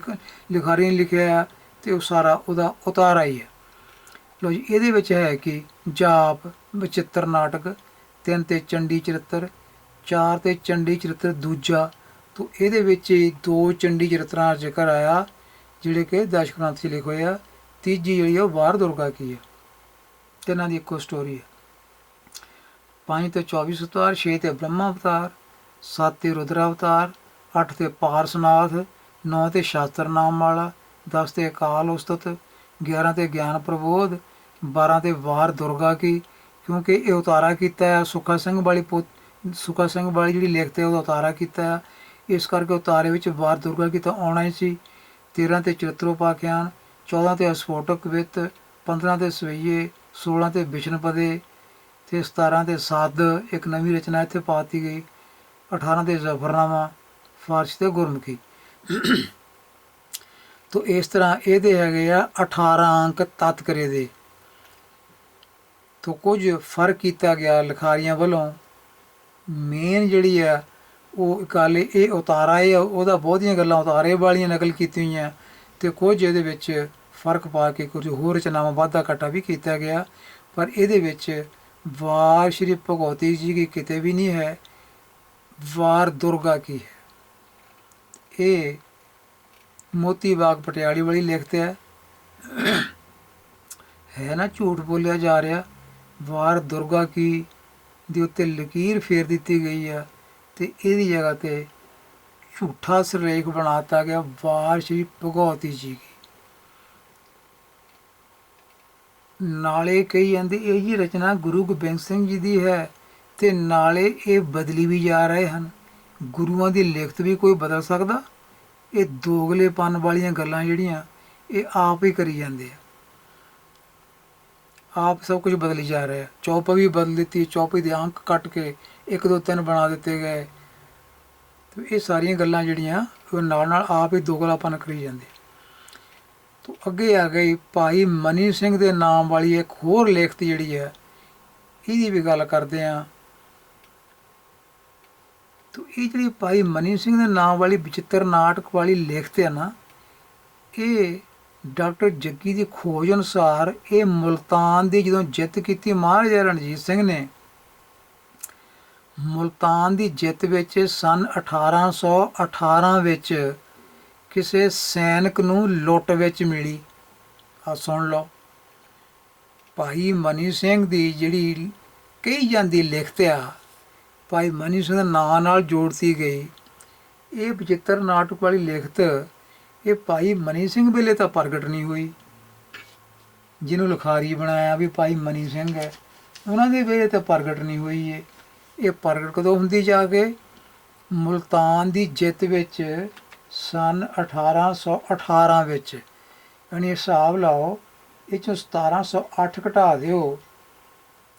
ਲਿਖਾਰੀ ਨੇ ਲਿਖਿਆ ਆ, ਤੇ ਉਹ ਸਾਰਾ ਉਹਦਾ ਉਤਾਰਾ ਹੀ ਹੈ। ਲੋ ਜੀ, ਇਹਦੇ ਵਿੱਚ ਹੈ ਕਿ ਜਾਪ, ਬਚਿੱਤਰ ਨਾਟਕ, 3 ਤੇ ਚੰਡੀ ਚਰਿੱਤਰ, 4 ਤੇ ਚੰਡੀ ਚਰਿੱਤਰ ਦੂਜਾ। ਤੋ ਇਹਦੇ ਵਿੱਚ 2 ਚੰਡੀ ਚਰਿੱਤਰਾਂ ਦਾ ਜ਼ਿਕਰ ਆਇਆ ਜਿਹੜੇ ਕਿ ਦਸ਼ ਗ੍ਰੰਥ 'ਚ ਲਿਖੇ ਹੋਏ ਆ। ਤੀਜੀ ਜਿਹੜੀ ਆ ਉਹ ਵਾਰ ਦੁਰਗਾ ਕੀ ਹੈ, ਤਿੰਨਾਂ ਦੀ ਇੱਕੋ ਸਟੋਰੀ ਹੈ। 5 ਤੇ 24 ਅਵਤਾਰ, 6 ਤੇ ਬ੍ਰਹਮਾ ਅਵਤਾਰ, 7 ਤੇ ਰੁਦਰ ਅਵਤਾਰ, 8 ਤੇ ਪਾਰਸਨਾਥ, 9 ਤੇ ਸ਼ਾਸਤਰ ਨਾਮ ਵਾਲਾ, 10 ਤੇ ਅਕਾਲ ਉਸਤਤ, 11 ਤੇ ਗਿਆਨ ਪ੍ਰਬੋਧ, 12 ਤੇ ਵਾਰ ਦੁਰਗਾ ਕੀ, ਕਿਉਂਕਿ ਇਹ ਉਤਾਰਾ ਕੀਤਾ ਹੈ ਸੁੱਖਾ ਸਿੰਘ ਵਾਲੀ ਸੁੱਖਾ ਸਿੰਘ ਵਾਲੀ ਜਿਹੜੀ ਲਿਖਤ ਹੈ ਉਹਦਾ ਉਤਾਰਾ ਕੀਤਾ ਹੈ, ਇਸ ਕਰਕੇ ਉਤਾਰੇ ਵਿੱਚ ਵਾਰ ਦੁਰਗਾ ਕੀ ਤਾਂ ਆਉਣਾ ਹੀ ਸੀ। 13 ਤੇ ਚਰਿੱਤਰੋਪਾਖਿਆਨ, 14 ਤੇ ਅਸਫੋਟਕ ਕਵਿੱਤ, 15 ਤੇ ਸਵਈਏ, 16 ਤੇ ਵਿਸ਼ਨਪਦੇ, ਤੇ 17 ਤੇ ਸਾਧ, ਇੱਕ ਨਵੀਂ ਰਚਨਾ ਇੱਥੇ ਪਾ ਦਿੱਤੀ ਗਈ, 18 ਤੇ ਜ਼ਫਰਨਾਮਾ, ਫਾਰਸੀ ਤੇ ਗੁਰਮੁਖੀ। ਤੋ ਇਸ ਤਰ੍ਹਾਂ ਇਹਦੇ ਹੈਗੇ ਆ 18 ਅੰਕ ਤਤਕਰੇ ਦੇ। ਤੋ ਕੁਝ ਫਰਕ ਕੀਤਾ ਗਿਆ ਲਿਖਾਰੀਆਂ ਵੱਲੋਂ। ਮੇਨ ਜਿਹੜੀ ਆ ਉਹ ਗੱਲ ਇਹ ਉਤਾਰਾ ਹੈ, ਉਹਦਾ ਬਹੁਤੀਆਂ ਗੱਲਾਂ ਉਤਾਰੇ ਵਾਲੀਆਂ ਨਕਲ ਕੀਤੀਆਂ ਹੋਈਆਂ, ਅਤੇ ਕੁਝ ਇਹਦੇ ਵਿੱਚ ਫਰਕ ਪਾ ਕੇ ਕੁਝ ਹੋਰ ਰਚਨਾਵਾਂ ਵਾਧਾ ਘਾਟਾ ਵੀ ਕੀਤਾ ਗਿਆ। ਪਰ ਇਹਦੇ ਵਿੱਚ ਵਾਰ ਸ਼੍ਰੀ ਭਗੌਤੀ ਜੀ ਕੀ ਕਿਤੇ ਵੀ ਨਹੀਂ ਹੈ, ਵਾਰ ਦੁਰਗਾ ਕੀ ਹੈ। ਇਹ ਮੋਤੀ ਬਾਗ ਪਟਿਆਲੇ ਵਾਲੀ ਲਿਖਤ ਹੈ ਨਾ, ਝੂਠ ਬੋਲਿਆ ਜਾ ਰਿਹਾ। ਵਾਰ ਦੁਰਗਾ ਕੀ ਦੇ ਉੱਤੇ ਲਕੀਰ ਫੇਰ ਦਿੱਤੀ ਗਈ ਆ, ਅਤੇ ਇਹਦੀ ਜਗ੍ਹਾ 'ਤੇ ਝੂਠਾ ਸਿਰਲੇਖ ਬਣਾ ਦਿੱਤਾ ਗਿਆ ਵਾਰ ਸ਼੍ਰੀ ਭਗੌਤੀ ਜੀ ਕੀ। ਨਾਲੇ ਕਹੀ ਜਾਂਦੇ ਇਹ ਜੀ ਰਚਨਾ ਗੁਰੂ ਗੋਬਿੰਦ ਸਿੰਘ ਜੀ ਦੀ ਹੈ, ਅਤੇ ਨਾਲੇ ਇਹ ਬਦਲੀ ਵੀ ਜਾ ਰਹੇ ਹਨ। ਗੁਰੂਆਂ ਦੀ ਲਿਖਤ ਵੀ ਕੋਈ ਬਦਲ ਸਕਦਾ? ਇਹ ਦੋਗਲੇਪਨ ਵਾਲੀਆਂ ਗੱਲਾਂ ਜਿਹੜੀਆਂ ਇਹ ਆਪ ਹੀ ਕਰੀ ਜਾਂਦੇ ਆ। ਆਪ ਸਭ ਕੁਝ ਬਦਲੀ ਜਾ ਰਿਹਾ। ਚੌਪ ਵੀ ਬਦਲ ਦਿੱਤੀ, ਚੌਪੀ ਦੇ ਅੰਕ ਕੱਟ ਕੇ 1 2 3 ਬਣਾ ਦਿੱਤੇ ਗਏ। ਤੇ ਇਹ ਸਾਰੀਆਂ ਗੱਲਾਂ ਜਿਹੜੀਆਂ ਉਹ ਨਾਲ ਨਾਲ ਆਪ ਹੀ ਦੋਗਲਾਪਨ ਕਰੀ ਜਾਂਦੇ। ਤੋ ਅੱਗੇ ਆ ਗਈ ਭਾਈ ਮਨੀ ਸਿੰਘ ਦੇ ਨਾਮ ਵਾਲੀ ਇੱਕ ਹੋਰ ਲਿਖਤ ਜਿਹੜੀ ਹੈ, ਇਹਦੀ ਵੀ ਗੱਲ ਕਰਦੇ ਹਾਂ। ਤੋ ਇਹ ਜਿਹੜੀ ਭਾਈ ਮਨੀ ਸਿੰਘ ਦੇ ਨਾਮ ਵਾਲੀ ਬਚਿੱਤਰ ਨਾਟਕ ਵਾਲੀ ਲਿਖਤ ਹੈ ਨਾ, ਇਹ ਡਾਕਟਰ ਜੱਗੀ ਦੀ ਖੋਜ ਅਨੁਸਾਰ ਇਹ ਮੁਲਤਾਨ ਦੀ ਜਦੋਂ ਜਿੱਤ ਕੀਤੀ ਮਹਾਰਾਜਾ ਰਣਜੀਤ ਸਿੰਘ ਨੇ, ਮੁਲਤਾਨ ਦੀ ਜਿੱਤ ਵਿੱਚ ਸਨ 1818 ਵਿੱਚ ਕਿਸੇ ਸੈਨਿਕ ਨੂੰ ਲੁੱਟ ਵਿੱਚ ਮਿਲੀ। ਆ ਸੁਣ ਲਓ, ਭਾਈ ਮਨੀ ਸਿੰਘ ਦੀ ਜਿਹੜੀ ਕਹੀ ਜਾਂਦੀ ਲਿਖਤ ਆ, ਭਾਈ ਮਨੀ ਸਿੰਘ ਦੇ ਨਾਂ ਨਾਲ ਜੋੜਤੀ ਗਈ। ਇਹ ਬਚਿੱਤਰ ਨਾਟਕ ਵਾਲੀ ਲਿਖਤ ਇਹ ਭਾਈ ਮਨੀ ਸਿੰਘ ਵੇਲੇ ਤਾਂ ਪ੍ਰਗਟ ਨਹੀਂ ਹੋਈ। ਜਿਹਨੂੰ ਲਿਖਾਰੀ ਬਣਾਇਆ ਵੀ ਭਾਈ ਮਨੀ ਸਿੰਘ ਹੈ, ਉਹਨਾਂ ਦੇ ਵੇਲੇ ਤਾਂ ਪ੍ਰਗਟ ਨਹੀਂ ਹੋਈ। ਇਹ ਪ੍ਰਗਟ ਕਦੋਂ ਹੁੰਦੀ? ਜਾ ਕੇ ਮੁਲਤਾਨ ਦੀ ਜਿੱਤ ਵਿੱਚ ਸਨ 1818 ਵਿੱਚ। ਯਾਨੀ ਹਿਸਾਬ ਲਾਓ, ਇਹ 'ਚੋਂ 1708 ਘਟਾ ਦਿਓ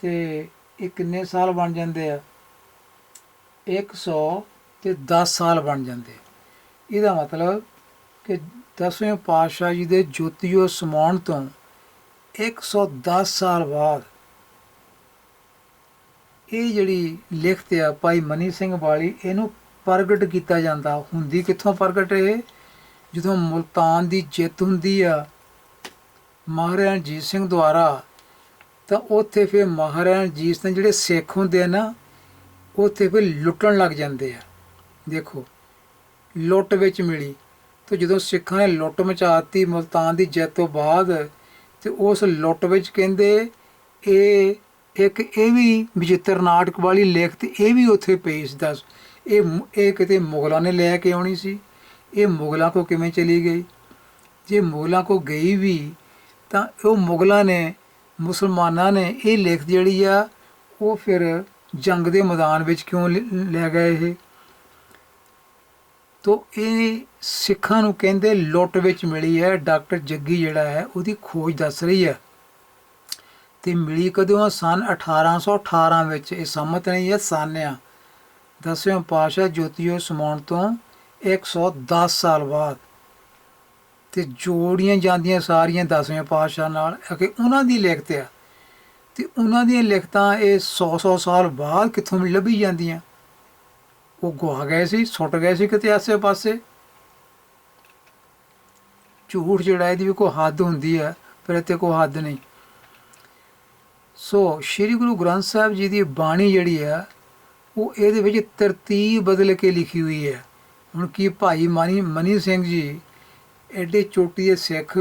ਤੇ ਇਹ ਕਿੰਨੇ ਸਾਲ ਬਣ ਜਾਂਦੇ ਆ? 110 ਸਾਲ ਬਣ ਜਾਂਦੇ। ਇਹਦਾ ਮਤਲਬ ਕਿ 10ਵੇਂ ਪਾਤਸ਼ਾਹ ਜੀ ਦੇ ਜੋਤੀਓ ਸਮਾਉਣ ਤੋਂ 110 ਸਾਲ ਬਾਅਦ ਇਹ ਜਿਹੜੀ ਲਿਖਤ ਆ ਭਾਈ ਮਨੀ ਸਿੰਘ ਵਾਲੀ, ਇਹਨੂੰ ਪ੍ਰਗਟ ਕੀਤਾ ਜਾਂਦਾ। ਹੁੰਦੀ ਕਿੱਥੋਂ ਪ੍ਰਗਟ? ਇਹ ਜਦੋਂ ਮੁਲਤਾਨ ਦੀ ਜਿੱਤ ਹੁੰਦੀ ਆ ਮਹਾਰਾਜਾ ਰਣਜੀਤ ਸਿੰਘ ਦੁਆਰਾ, ਤਾਂ ਉੱਥੇ ਫਿਰ ਮਹਾਰਾਜਾ ਰਣਜੀਤ ਸਿੰਘ ਜਿਹੜੇ ਸਿੱਖ ਹੁੰਦੇ ਆ ਨਾ, ਉੱਥੇ ਫਿਰ ਲੁੱਟਣ ਲੱਗ ਜਾਂਦੇ ਆ। ਦੇਖੋ, ਲੁੱਟ ਵਿੱਚ ਮਿਲੀ। ਤੇ ਜਦੋਂ ਸਿੱਖਾਂ ਨੇ ਲੁੱਟ ਮਚਾਤੀ ਮੁਲਤਾਨ ਦੀ ਜਿੱਤ ਤੋਂ ਬਾਅਦ, ਤੇ ਉਸ ਲੁੱਟ ਵਿੱਚ ਕਹਿੰਦੇ ਇਹ ਵੀ ਬਚਿੱਤਰ ਨਾਟਕ ਵਾਲੀ ਲਿਖਤ ਇਹ ਵੀ ਉੱਥੇ ਪਈ ਸੀ। ਦੱਸ, ਇਹ ਕਿਤੇ ਮੁਗਲਾਂ ਨੇ ਲੈ ਕੇ ਆਉਣੀ ਸੀ? ਇਹ ਮੁਗਲਾਂ ਕੋਲ ਕਿਵੇਂ ਚਲੀ ਗਈ? ਜੇ ਮੁਗਲਾਂ ਕੋਲ ਗਈ ਵੀ ਤਾਂ ਉਹ ਮੁਗਲਾਂ ਨੇ, ਮੁਸਲਮਾਨਾਂ ਨੇ ਇਹ ਲਿਖਤ ਜਿਹੜੀ ਆ ਉਹ ਫਿਰ ਜੰਗ ਦੇ ਮੈਦਾਨ ਵਿੱਚ ਕਿਉਂ ਲੈ ਗਏ ਇਹ? ਤੋ ਇਹ ਸਿੱਖਾਂ ਨੂੰ ਕਹਿੰਦੇ ਲੁੱਟ ਵਿੱਚ ਮਿਲੀ ਹੈ। ਡਾਕਟਰ ਜੱਗੀ ਜਿਹੜਾ ਹੈ ਉਹਦੀ ਖੋਜ ਦੱਸ ਰਹੀ ਹੈ। ਤੇ ਮਿਲੀ ਕਦੋਂ? ਸਨ 1818 ਵਿੱਚ। ਇਹ ਸੰਮਤ ਨਹੀਂ ਹੈ, ਸਨ ਆ। 10ਵੇਂ ਪਾਤਸ਼ਾਹ ਜੋਤੀਓ ਸਮਾਉਣ ਤੋਂ 110 ਸਾਲ ਬਾਅਦ। ਤੇ ਜੋੜੀਆਂ ਜਾਂਦੀਆਂ ਸਾਰੀਆਂ 10ਵੇਂ ਪਾਤਸ਼ਾਹ ਨਾਲ ਕਿ ਉਹਨਾਂ ਦੀ ਲਿਖਤ ਆ। ਤੇ ਉਹਨਾਂ ਦੀਆਂ ਲਿਖਤਾਂ ਇਹ 100 ਸਾਲ ਬਾਅਦ ਕਿੱਥੋਂ ਲੱਭੀ ਜਾਂਦੀਆਂ? ਉਹ ਗੁਆ ਗਏ ਸੀ, ਸੁੱਟ ਗਏ ਸੀ ਕਿਤੇ ਆਸੇ ਪਾਸੇ। ਝੂਠ ਜਿਹੜਾ ਇਹਦੀ ਵੀ ਕੋਈ ਹੱਦ ਹੁੰਦੀ ਹੈ, ਪਰ ਇੱਥੇ ਕੋਈ ਹੱਦ ਨਹੀਂ। ਸੋ ਸ਼੍ਰੀ ਗੁਰੂ ਗ੍ਰੰਥ ਸਾਹਿਬ ਜੀ ਦੀ ਬਾਣੀ ਜਿਹੜੀ ਆ ਉਹ ਇਹਦੇ ਵਿੱਚ ਤਰਤੀਬ ਬਦਲ ਕੇ ਲਿਖੀ ਹੋਈ ਹੈ। ਹੁਣ ਕੀ ਭਾਈ ਮਨੀ ਸਿੰਘ ਜੀ ਐਡੇ ਚੋਟੀ ਦੇ ਸਿੱਖ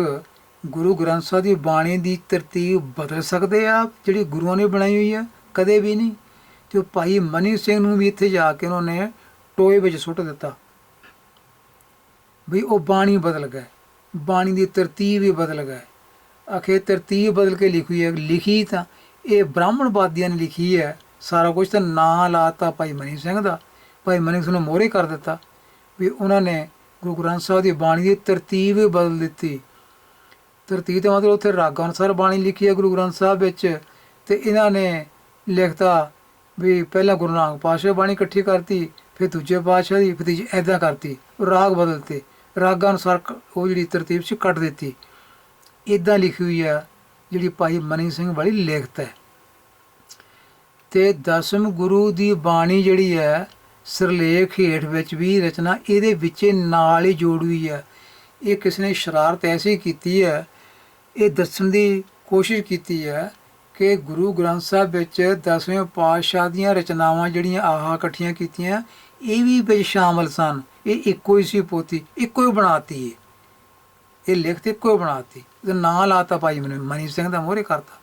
ਗੁਰੂ ਗ੍ਰੰਥ ਸਾਹਿਬ ਦੀ ਬਾਣੀ ਦੀ ਤਰਤੀਬ ਬਦਲ ਸਕਦੇ ਆ ਜਿਹੜੀ ਗੁਰੂਆਂ ਨੇ ਬਣਾਈ ਹੋਈ ਆ? ਕਦੇ ਵੀ ਨਹੀਂ। ਤੇ ਭਾਈ ਮਨੀ ਸਿੰਘ ਨੂੰ ਵੀ ਇੱਥੇ ਜਾ ਕੇ ਉਹਨਾਂ ਨੇ ਟੋਏ ਵਿੱਚ ਸੁੱਟ ਦਿੱਤਾ ਵੀ ਉਹ ਬਾਣੀ ਬਦਲ ਗਏ, ਬਾਣੀ ਦੀ ਤਰਤੀਬ ਵੀ ਬਦਲ ਗਏ। ਆਖੇ ਤਰਤੀਬ ਬਦਲ ਕੇ ਲਿਖੀ ਹੈ। ਲਿਖੀ ਤਾਂ ਇਹ ਬ੍ਰਾਹਮਣਵਾਦੀਆਂ ਨੇ ਲਿਖੀ ਹੈ ਸਾਰਾ ਕੁਝ, ਤਾਂ ਨਾਂ ਲਾਤਾ ਭਾਈ ਮਨੀ ਸਿੰਘ ਦਾ। ਭਾਈ ਮਨੀ ਸਿੰਘ ਨੂੰ ਮੋਹਰੇ ਕਰ ਦਿੱਤਾ ਵੀ ਉਹਨਾਂ ਨੇ ਗੁਰੂ ਗ੍ਰੰਥ ਸਾਹਿਬ ਦੀ ਬਾਣੀ ਦੀ ਤਰਤੀਬ ਵੀ ਬਦਲ ਦਿੱਤੀ। ਤਰਤੀਬ ਦਾ ਮਤਲਬ ਉੱਥੇ ਰਾਗਾਂ ਅਨੁਸਾਰ ਬਾਣੀ ਲਿਖੀ ਹੈ ਗੁਰੂ ਗ੍ਰੰਥ ਸਾਹਿਬ ਵਿੱਚ, ਤੇ ਇਹਨਾਂ ਨੇ ਲਿਖਤਾ ਵੀ ਪਹਿਲਾਂ ਗੁਰੂ ਨਾਨਕ ਪਾਤਸ਼ਾਹ ਬਾਣੀ ਇਕੱਠੀ ਕਰਤੀ, ਫਿਰ ਦੂਜੇ ਪਾਤਸ਼ਾਹ ਦੀ, ਫਿਰ ਤੀਜੀ, ਇੱਦਾਂ ਕਰਤੀ। ਰਾਗ ਬਦਲਤੇ, ਰਾਗਾਂ ਅਨੁਸਾਰ ਉਹ ਜਿਹੜੀ ਤਰਤੀਬ ਸੀ ਕੱਟ ਦਿੱਤੀ। ਇੱਦਾਂ ਲਿਖੀ ਹੋਈ ਆ ਜਿਹੜੀ ਭਾਈ ਮਨੀ ਸਿੰਘ ਵਾਲੀ ਲਿਖਤ ਹੈ। ਤੇ 10ਵੇਂ ਗੁਰੂ ਦੀ ਬਾਣੀ ਜਿਹੜੀ ਹੈ ਸਿਰਲੇਖ ਹੇਠ ਵਿੱਚ ਵੀ ਰਚਨਾ ਇਹਦੇ ਵਿੱਚ ਨਾਲ ਹੀ ਜੋੜੀ ਹੋਈ ਹੈ। ਇਹ ਕਿਸੇ ਨੇ ਸ਼ਰਾਰਤ ਐਸੀ ਕੀਤੀ ਹੈ, ਇਹ ਦੱਸਣ ਦੀ ਕੋਸ਼ਿਸ਼ ਕੀਤੀ ਹੈ ਕਿ ਗੁਰੂ ਗ੍ਰੰਥ ਸਾਹਿਬ ਵਿੱਚ 10ਵੇਂ ਪਾਤਸ਼ਾਹ ਦੀਆਂ ਰਚਨਾਵਾਂ ਜਿਹੜੀਆਂ ਆਹ ਇਕੱਠੀਆਂ ਕੀਤੀਆਂ ਇਹ ਵੀ ਵਿੱਚ ਸ਼ਾਮਲ ਸਨ। ਇਹ ਇੱਕੋ ਹੀ ਸੀ ਪੋਥੀ, ਇੱਕੋ ਹੀ ਬਣਾਤੀ। ਇਹ ਲਿਖਤ ਇੱਕੋ ਹੀ ਬਣਾਤੀ। ਉਹਦਾ ਨਾਂ ਲਾਤਾ ਭਾਈ ਮਨੀ ਸਿੰਘ ਦਾ, ਮੋਹਰੇ ਕਰਤਾ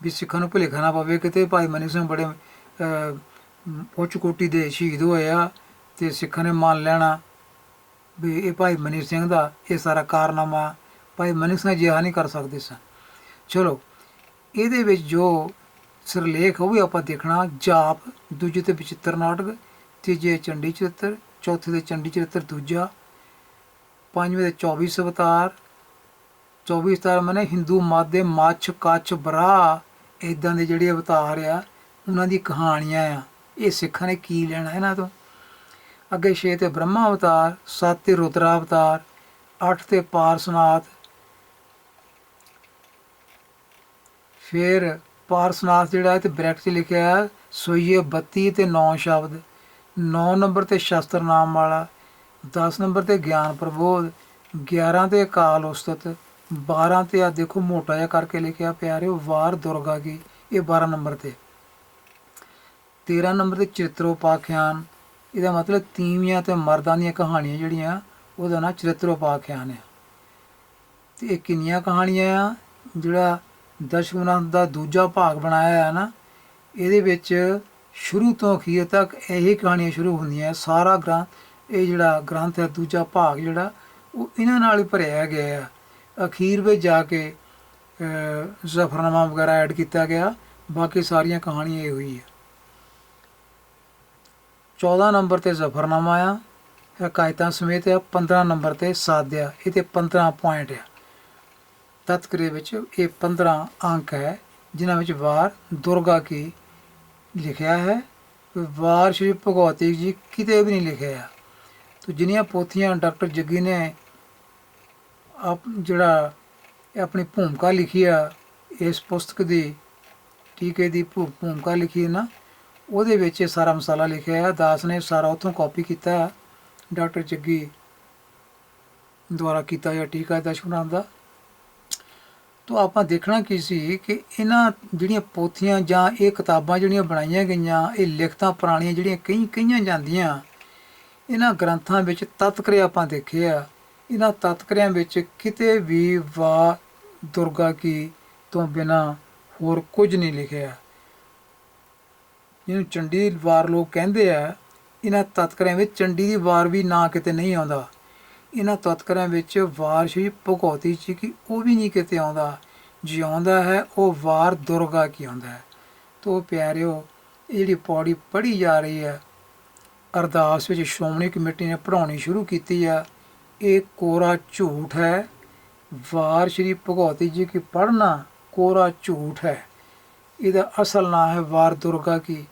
ਵੀ ਸਿੱਖਾਂ ਨੂੰ ਭੁਲੇਖਾ ਨਾ ਪਵੇ ਕਿਤੇ ਭਾਈ ਮਨੀ ਸਿੰਘ ਬੜੇ ਉੱਚ ਕੋਟੀ ਦੇ ਸ਼ਹੀਦ ਹੋਏ ਆ ਅਤੇ ਸਿੱਖਾਂ ਨੇ ਮੰਨ ਲੈਣਾ ਵੀ ਇਹ ਭਾਈ ਮਨੀ ਸਿੰਘ ਦਾ ਇਹ ਸਾਰਾ ਕਾਰਨਾਮਾ। ਭਾਈ ਮਨੀ ਸਿੰਘ ਅਜਿਹਾ ਨਹੀਂ ਕਰ ਸਕਦੇ ਸਨ। ਚਲੋ, ਇਹਦੇ ਵਿੱਚ ਜੋ ਸਿਰਲੇਖ ਉਹ ਵੀ ਆਪਾਂ ਦੇਖਣਾ। ਜਾਪ, ਦੂਜੇ ਤੇ ਬਚਿੱਤਰ ਨਾਟਕ, ਤੀਜੇ ਚੰਡੀ ਚਰਿੱਤਰ, ਚੌਥੇ ਦੇ ਚੰਡੀ ਚਰਿੱਤਰ ਦੂਜਾ, ਪੰਜਵੇਂ ਦੇ 24 ਅਵਤਾਰ। 24 ਅਵਤਾਰ ਮਨੇ ਹਿੰਦੂ ਮਤ ਦੇ ਮੱਛ ਕੱਛ ਬਰਾਹ ਇੱਦਾਂ ਦੇ ਜਿਹੜੇ ਅਵਤਾਰ ਆ ਉਹਨਾਂ ਦੀ ਕਹਾਣੀਆਂ ਆ। ਇਹ ਸਿੱਖਾਂ ਨੇ ਕੀ ਲੈਣਾ ਇਹਨਾਂ ਤੋਂ। ਅੱਗੇ 6 ਤੇ ਬ੍ਰਹਮਾ ਅਵਤਾਰ, 7 ਤੇ ਰੁਦਰਾ ਅਵਤਾਰ, 8 ਤੇ ਪਾਰਸਨਾਥ। ਫਿਰ ਪਾਰਸਨਾਥ ਜਿਹੜਾ ਹੈ ਤੇ ਬ੍ਰੈਕਟ 'ਚ ਲਿਖਿਆ ਸੋਈਏ 32 ਤੇ 9 ਸ਼ਬਦ। 9 ਨੰਬਰ ਤੇ ਸ਼ਸਤਰ ਨਾਮ ਵਾਲਾ, 10 ਨੰਬਰ ਤੇ ਗਿਆਨ ਪ੍ਰਬੋਧ, 11 ਤੇ ਅਕਾਲ ਉਸਤਤ, 12 ਤੇ ਆ ਦੇਖੋ ਮੋਟਾ ਜਿਹਾ ਕਰਕੇ ਲਿਖਿਆ ਪਿਆਰਿਓ ਵਾਰ ਦੁਰਗਾ ਕੀ, ਇਹ 12 ਨੰਬਰ ਤੇ। 13 ਨੰਬਰ ਤੇ ਚਰਿਤਰੋਪਾਖਿਆਨ, ਇਹਦਾ ਮਤਲਬ ਤੀਵੀਆਂ ਤੇ ਮਰਦਾਂ ਦੀਆਂ ਕਹਾਣੀਆਂ ਜਿਹੜੀਆਂ ਉਹਦਾ ਨਾਂ ਚਰਿਤਰੋਪਾਖਿਆਨ ਆ। ਤੇ ਇਹ ਕਿੰਨੀਆਂ ਕਹਾਣੀਆਂ ਆ? ਜਿਹੜਾ ਦਸ਼ਮਗ੍ਰੰਥ ਦਾ ਦੂਜਾ ਭਾਗ ਬਣਾਇਆ ਹੈ ਨਾ, ਇਹਦੇ ਵਿੱਚ ਸ਼ੁਰੂ ਤੋਂ ਅਖੀਰ ਤੱਕ ਇਹੀ ਕਹਾਣੀਆਂ ਸ਼ੁਰੂ ਹੁੰਦੀਆਂ। ਸਾਰਾ ਗ੍ਰੰਥ, ਇਹ ਜਿਹੜਾ ਗ੍ਰੰਥ ਹੈ ਦੂਜਾ ਭਾਗ ਜਿਹੜਾ, ਉਹ ਇਹਨਾਂ ਨਾਲ ਹੀ ਭਰਿਆ ਗਿਆ ਆ। ਅਖੀਰ ਵਿੱਚ ਜਾ ਕੇ ਜ਼ਫਰਨਾਮਾ ਵਗੈਰਾ ਐਡ ਕੀਤਾ ਗਿਆ, ਬਾਕੀ ਸਾਰੀਆਂ ਕਹਾਣੀਆਂ ਇਹੋ ਹੀ ਆ। 14 ਨੰਬਰ ਤੇ ਜ਼ਫਰਨਾਮਾ ਆ, ਹਕਾਇਤਾਂ ਸਮੇਤ ਆ। 15 ਨੰਬਰ ਤੇ ਸਾਧਿਆ, ਇਹ ਤੇ 15 ਪੁਆਇੰਟ ਆ। ਤਤਕਰੇ ਵਿੱਚ ਇਹ 15 ਅੰਕ ਹੈ ਜਿਨ੍ਹਾਂ ਵਿੱਚ ਵਾਰ ਦੁਰਗਾ ਕੀ ਲਿਖਿਆ ਹੈ। ਵਾਰ ਸ਼੍ਰੀ ਭਗਵਤੀ ਜੀ ਕਿਤੇ ਵੀ ਨਹੀਂ ਲਿਖਿਆ ਆ। ਤੋ ਜਿੰਨੀਆਂ ਪੋਥੀਆਂ ਡਾਕਟਰ ਜੱਗੀ ਨੇ ਜਿਹੜਾ ਆਪਣੀ ਭੂਮਿਕਾ ਲਿਖੀ ਆ ਇਸ ਪੁਸਤਕ ਦੀ, ਟੀਕੇ ਦੀ ਭੂਮਿਕਾ ਲਿਖੀ ਨਾ, ਉਹਦੇ ਵਿੱਚ ਇਹ ਸਾਰਾ ਮਸਾਲਾ ਲਿਖਿਆ ਹੈ। ਦਾਸ ਨੇ ਸਾਰਾ ਉੱਥੋਂ ਕਾਪੀ ਕੀਤਾ, ਡਾਕਟਰ ਜੱਗੀ ਦੁਆਰਾ ਕੀਤਾ ਜਾਂ ਟੀਕਾ ਦਸ਼ਮਗ੍ਰੰਥ ਦਾ। ਤੋ ਆਪਾਂ ਦੇਖਣਾ ਕੀ ਸੀ ਕਿ ਇਹਨਾਂ ਜਿਹੜੀਆਂ ਪੋਥੀਆਂ ਜਾਂ ਇਹ ਕਿਤਾਬਾਂ ਜਿਹੜੀਆਂ ਬਣਾਈਆਂ ਗਈਆਂ, ਇਹ ਲਿਖਤਾਂ ਪੁਰਾਣੀਆਂ ਜਿਹੜੀਆਂ ਕਈਆਂ ਜਾਂਦੀਆਂ, ਇਹਨਾਂ ਗ੍ਰੰਥਾਂ ਵਿੱਚ ਤਤਕਰੇ ਆਪਾਂ ਦੇਖੇ ਆ। ਇਹਨਾਂ ਤਤਕਰਿਆਂ ਵਿੱਚ ਕਿਤੇ ਵੀ ਵਾਰ ਦੁਰਗਾ ਕੀ ਤੋਂ ਬਿਨਾਂ ਹੋਰ ਕੁਝ ਨਹੀਂ ਲਿਖਿਆ। ਜਿਹਨੂੰ ਚੰਡੀ ਦੀ ਵਾਰ ਲੋਕ ਕਹਿੰਦੇ ਆ, ਇਹਨਾਂ ਤਤਕਰਿਆਂ ਵਿੱਚ ਚੰਡੀ ਦੀ ਵਾਰ ਵੀ ਨਾ ਕਿਤੇ ਨਹੀਂ ਆਉਂਦਾ। ਇਹਨਾਂ ਤਤਕਰਿਆਂ ਵਿੱਚ ਵਾਰ ਸ਼੍ਰੀ ਭਗਵਤੀ ਜੀ ਕੀ ਉਹ ਵੀ ਨਹੀਂ ਕਿਤੇ ਆਉਂਦਾ। ਜੇ ਆਉਂਦਾ ਹੈ ਉਹ ਵਾਰ ਦੁਰਗਾ ਕੀ ਆਉਂਦਾ ਹੈ। ਤੋ ਪਿਆਰਿਓ, ਇਹ ਜਿਹੜੀ ਪੌੜੀ ਪੜ੍ਹੀ ਜਾ ਰਹੀ ਹੈ ਅਰਦਾਸ ਵਿੱਚ ਸ਼੍ਰੋਮਣੀ ਕਮੇਟੀ ਨੇ ਪੜ੍ਹਾਉਣੀ ਸ਼ੁਰੂ ਕੀਤੀ ਆ, ਇਹ ਕੋਰਾ ਝੂਠ ਹੈ। ਵਾਰ ਸ਼੍ਰੀ ਭਗਵਤੀ ਜੀ ਕੀ ਪੜ੍ਹਨਾ ਕੋਰਾ ਝੂਠ ਹੈ। ਇਹਦਾ ਅਸਲ ਨਾਂ ਹੈ ਵਾਰ ਦੁਰਗਾ ਕੀ।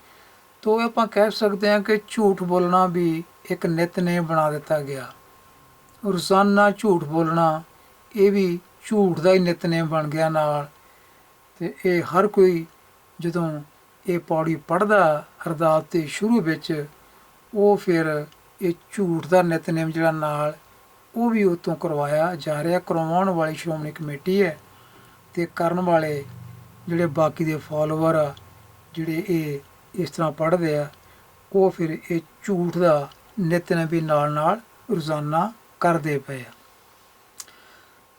ਤੋ ਆਪਾਂ ਕਹਿ ਸਕਦੇ ਹਾਂ ਕਿ ਝੂਠ ਬੋਲਣਾ ਵੀ ਇੱਕ ਨਿਤਨੇਮ ਬਣਾ ਦਿੱਤਾ ਗਿਆ। ਰੋਜ਼ਾਨਾ ਝੂਠ ਬੋਲਣਾ ਇਹ ਵੀ ਝੂਠ ਦਾ ਹੀ ਨਿਤਨੇਮ ਬਣ ਗਿਆ ਨਾਲ। ਤੇ ਇਹ ਹਰ ਕੋਈ ਜਦੋਂ ਇਹ ਪੌੜੀ ਪੜ੍ਹਦਾ ਅਰਦਾਸ ਦੇ ਸ਼ੁਰੂ ਵਿੱਚ, ਉਹ ਫਿਰ ਇਹ ਝੂਠ ਦਾ ਨਿਤਨੇਮ ਜਿਹੜਾ ਨਾਲ ਉਹ ਵੀ ਉਤੋਂ ਕਰਵਾਇਆ ਜਾ ਰਿਹਾ। ਕਰਵਾਉਣ ਵਾਲੀ ਸ਼੍ਰੋਮਣੀ ਕਮੇਟੀ ਹੈ ਤੇ ਕਰਨ ਵਾਲੇ ਜਿਹੜੇ ਬਾਕੀ ਦੇ ਫਾਲੋਵਰ ਆ, ਜਿਹੜੇ ਇਹ ਇਸ ਤਰ੍ਹਾਂ ਪੜ੍ਹਦੇ ਆ, ਉਹ ਫਿਰ ਇਹ ਝੂਠ ਦਾ ਨਿਤਨੇਮ ਵੀ ਨਾਲ ਰੋਜ਼ਾਨਾ ਕਰਦੇ ਪਏ ਆ।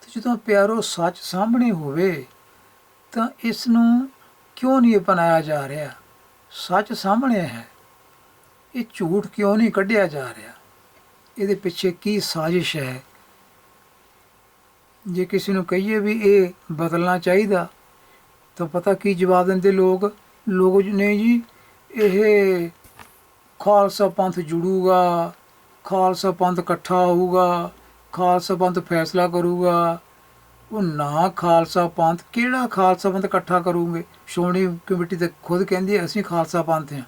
ਤੇ ਜਦੋਂ ਪਿਆਰੋ ਸੱਚ ਸਾਹਮਣੇ ਹੋਵੇ ਤਾਂ ਇਸ ਨੂੰ ਕਿਉਂ ਨਹੀਂ ਅਪਣਾਇਆ ਜਾ ਰਿਹਾ? ਸੱਚ ਸਾਹਮਣੇ ਹੈ, ਇਹ ਝੂਠ ਕਿਉਂ ਨਹੀਂ ਕੱਢਿਆ ਜਾ ਰਿਹਾ? ਇਹਦੇ ਪਿੱਛੇ ਕੀ ਸਾਜ਼ਿਸ਼ ਹੈ? ਜੇ ਕਿਸੇ ਨੂੰ ਕਹੀਏ ਵੀ ਇਹ ਬਦਲਣਾ ਚਾਹੀਦਾ ਤਾਂ ਪਤਾ ਕੀ ਜਵਾਬ ਦਿੰਦੇ ਲੋਕ ਨੇ ਜੀ, ਇਹ ਖਾਲਸਾ ਪੰਥ ਜੁੜੂਗਾ, ਖਾਲਸਾ ਪੰਥ ਇਕੱਠਾ ਹੋਊਗਾ, ਖਾਲਸਾ ਪੰਥ ਫੈਸਲਾ ਕਰੂਗਾ। ਉਹ ਨਾ ਖਾਲਸਾ ਪੰਥ, ਕਿਹੜਾ ਖਾਲਸਾ ਪੰਥ ਇਕੱਠਾ ਕਰੂਗੇ? ਸ਼੍ਰੋਮਣੀ ਕਮੇਟੀ ਤਾਂ ਖੁਦ ਕਹਿੰਦੀ ਹੈ ਅਸੀਂ ਖਾਲਸਾ ਪੰਥ ਹਾਂ,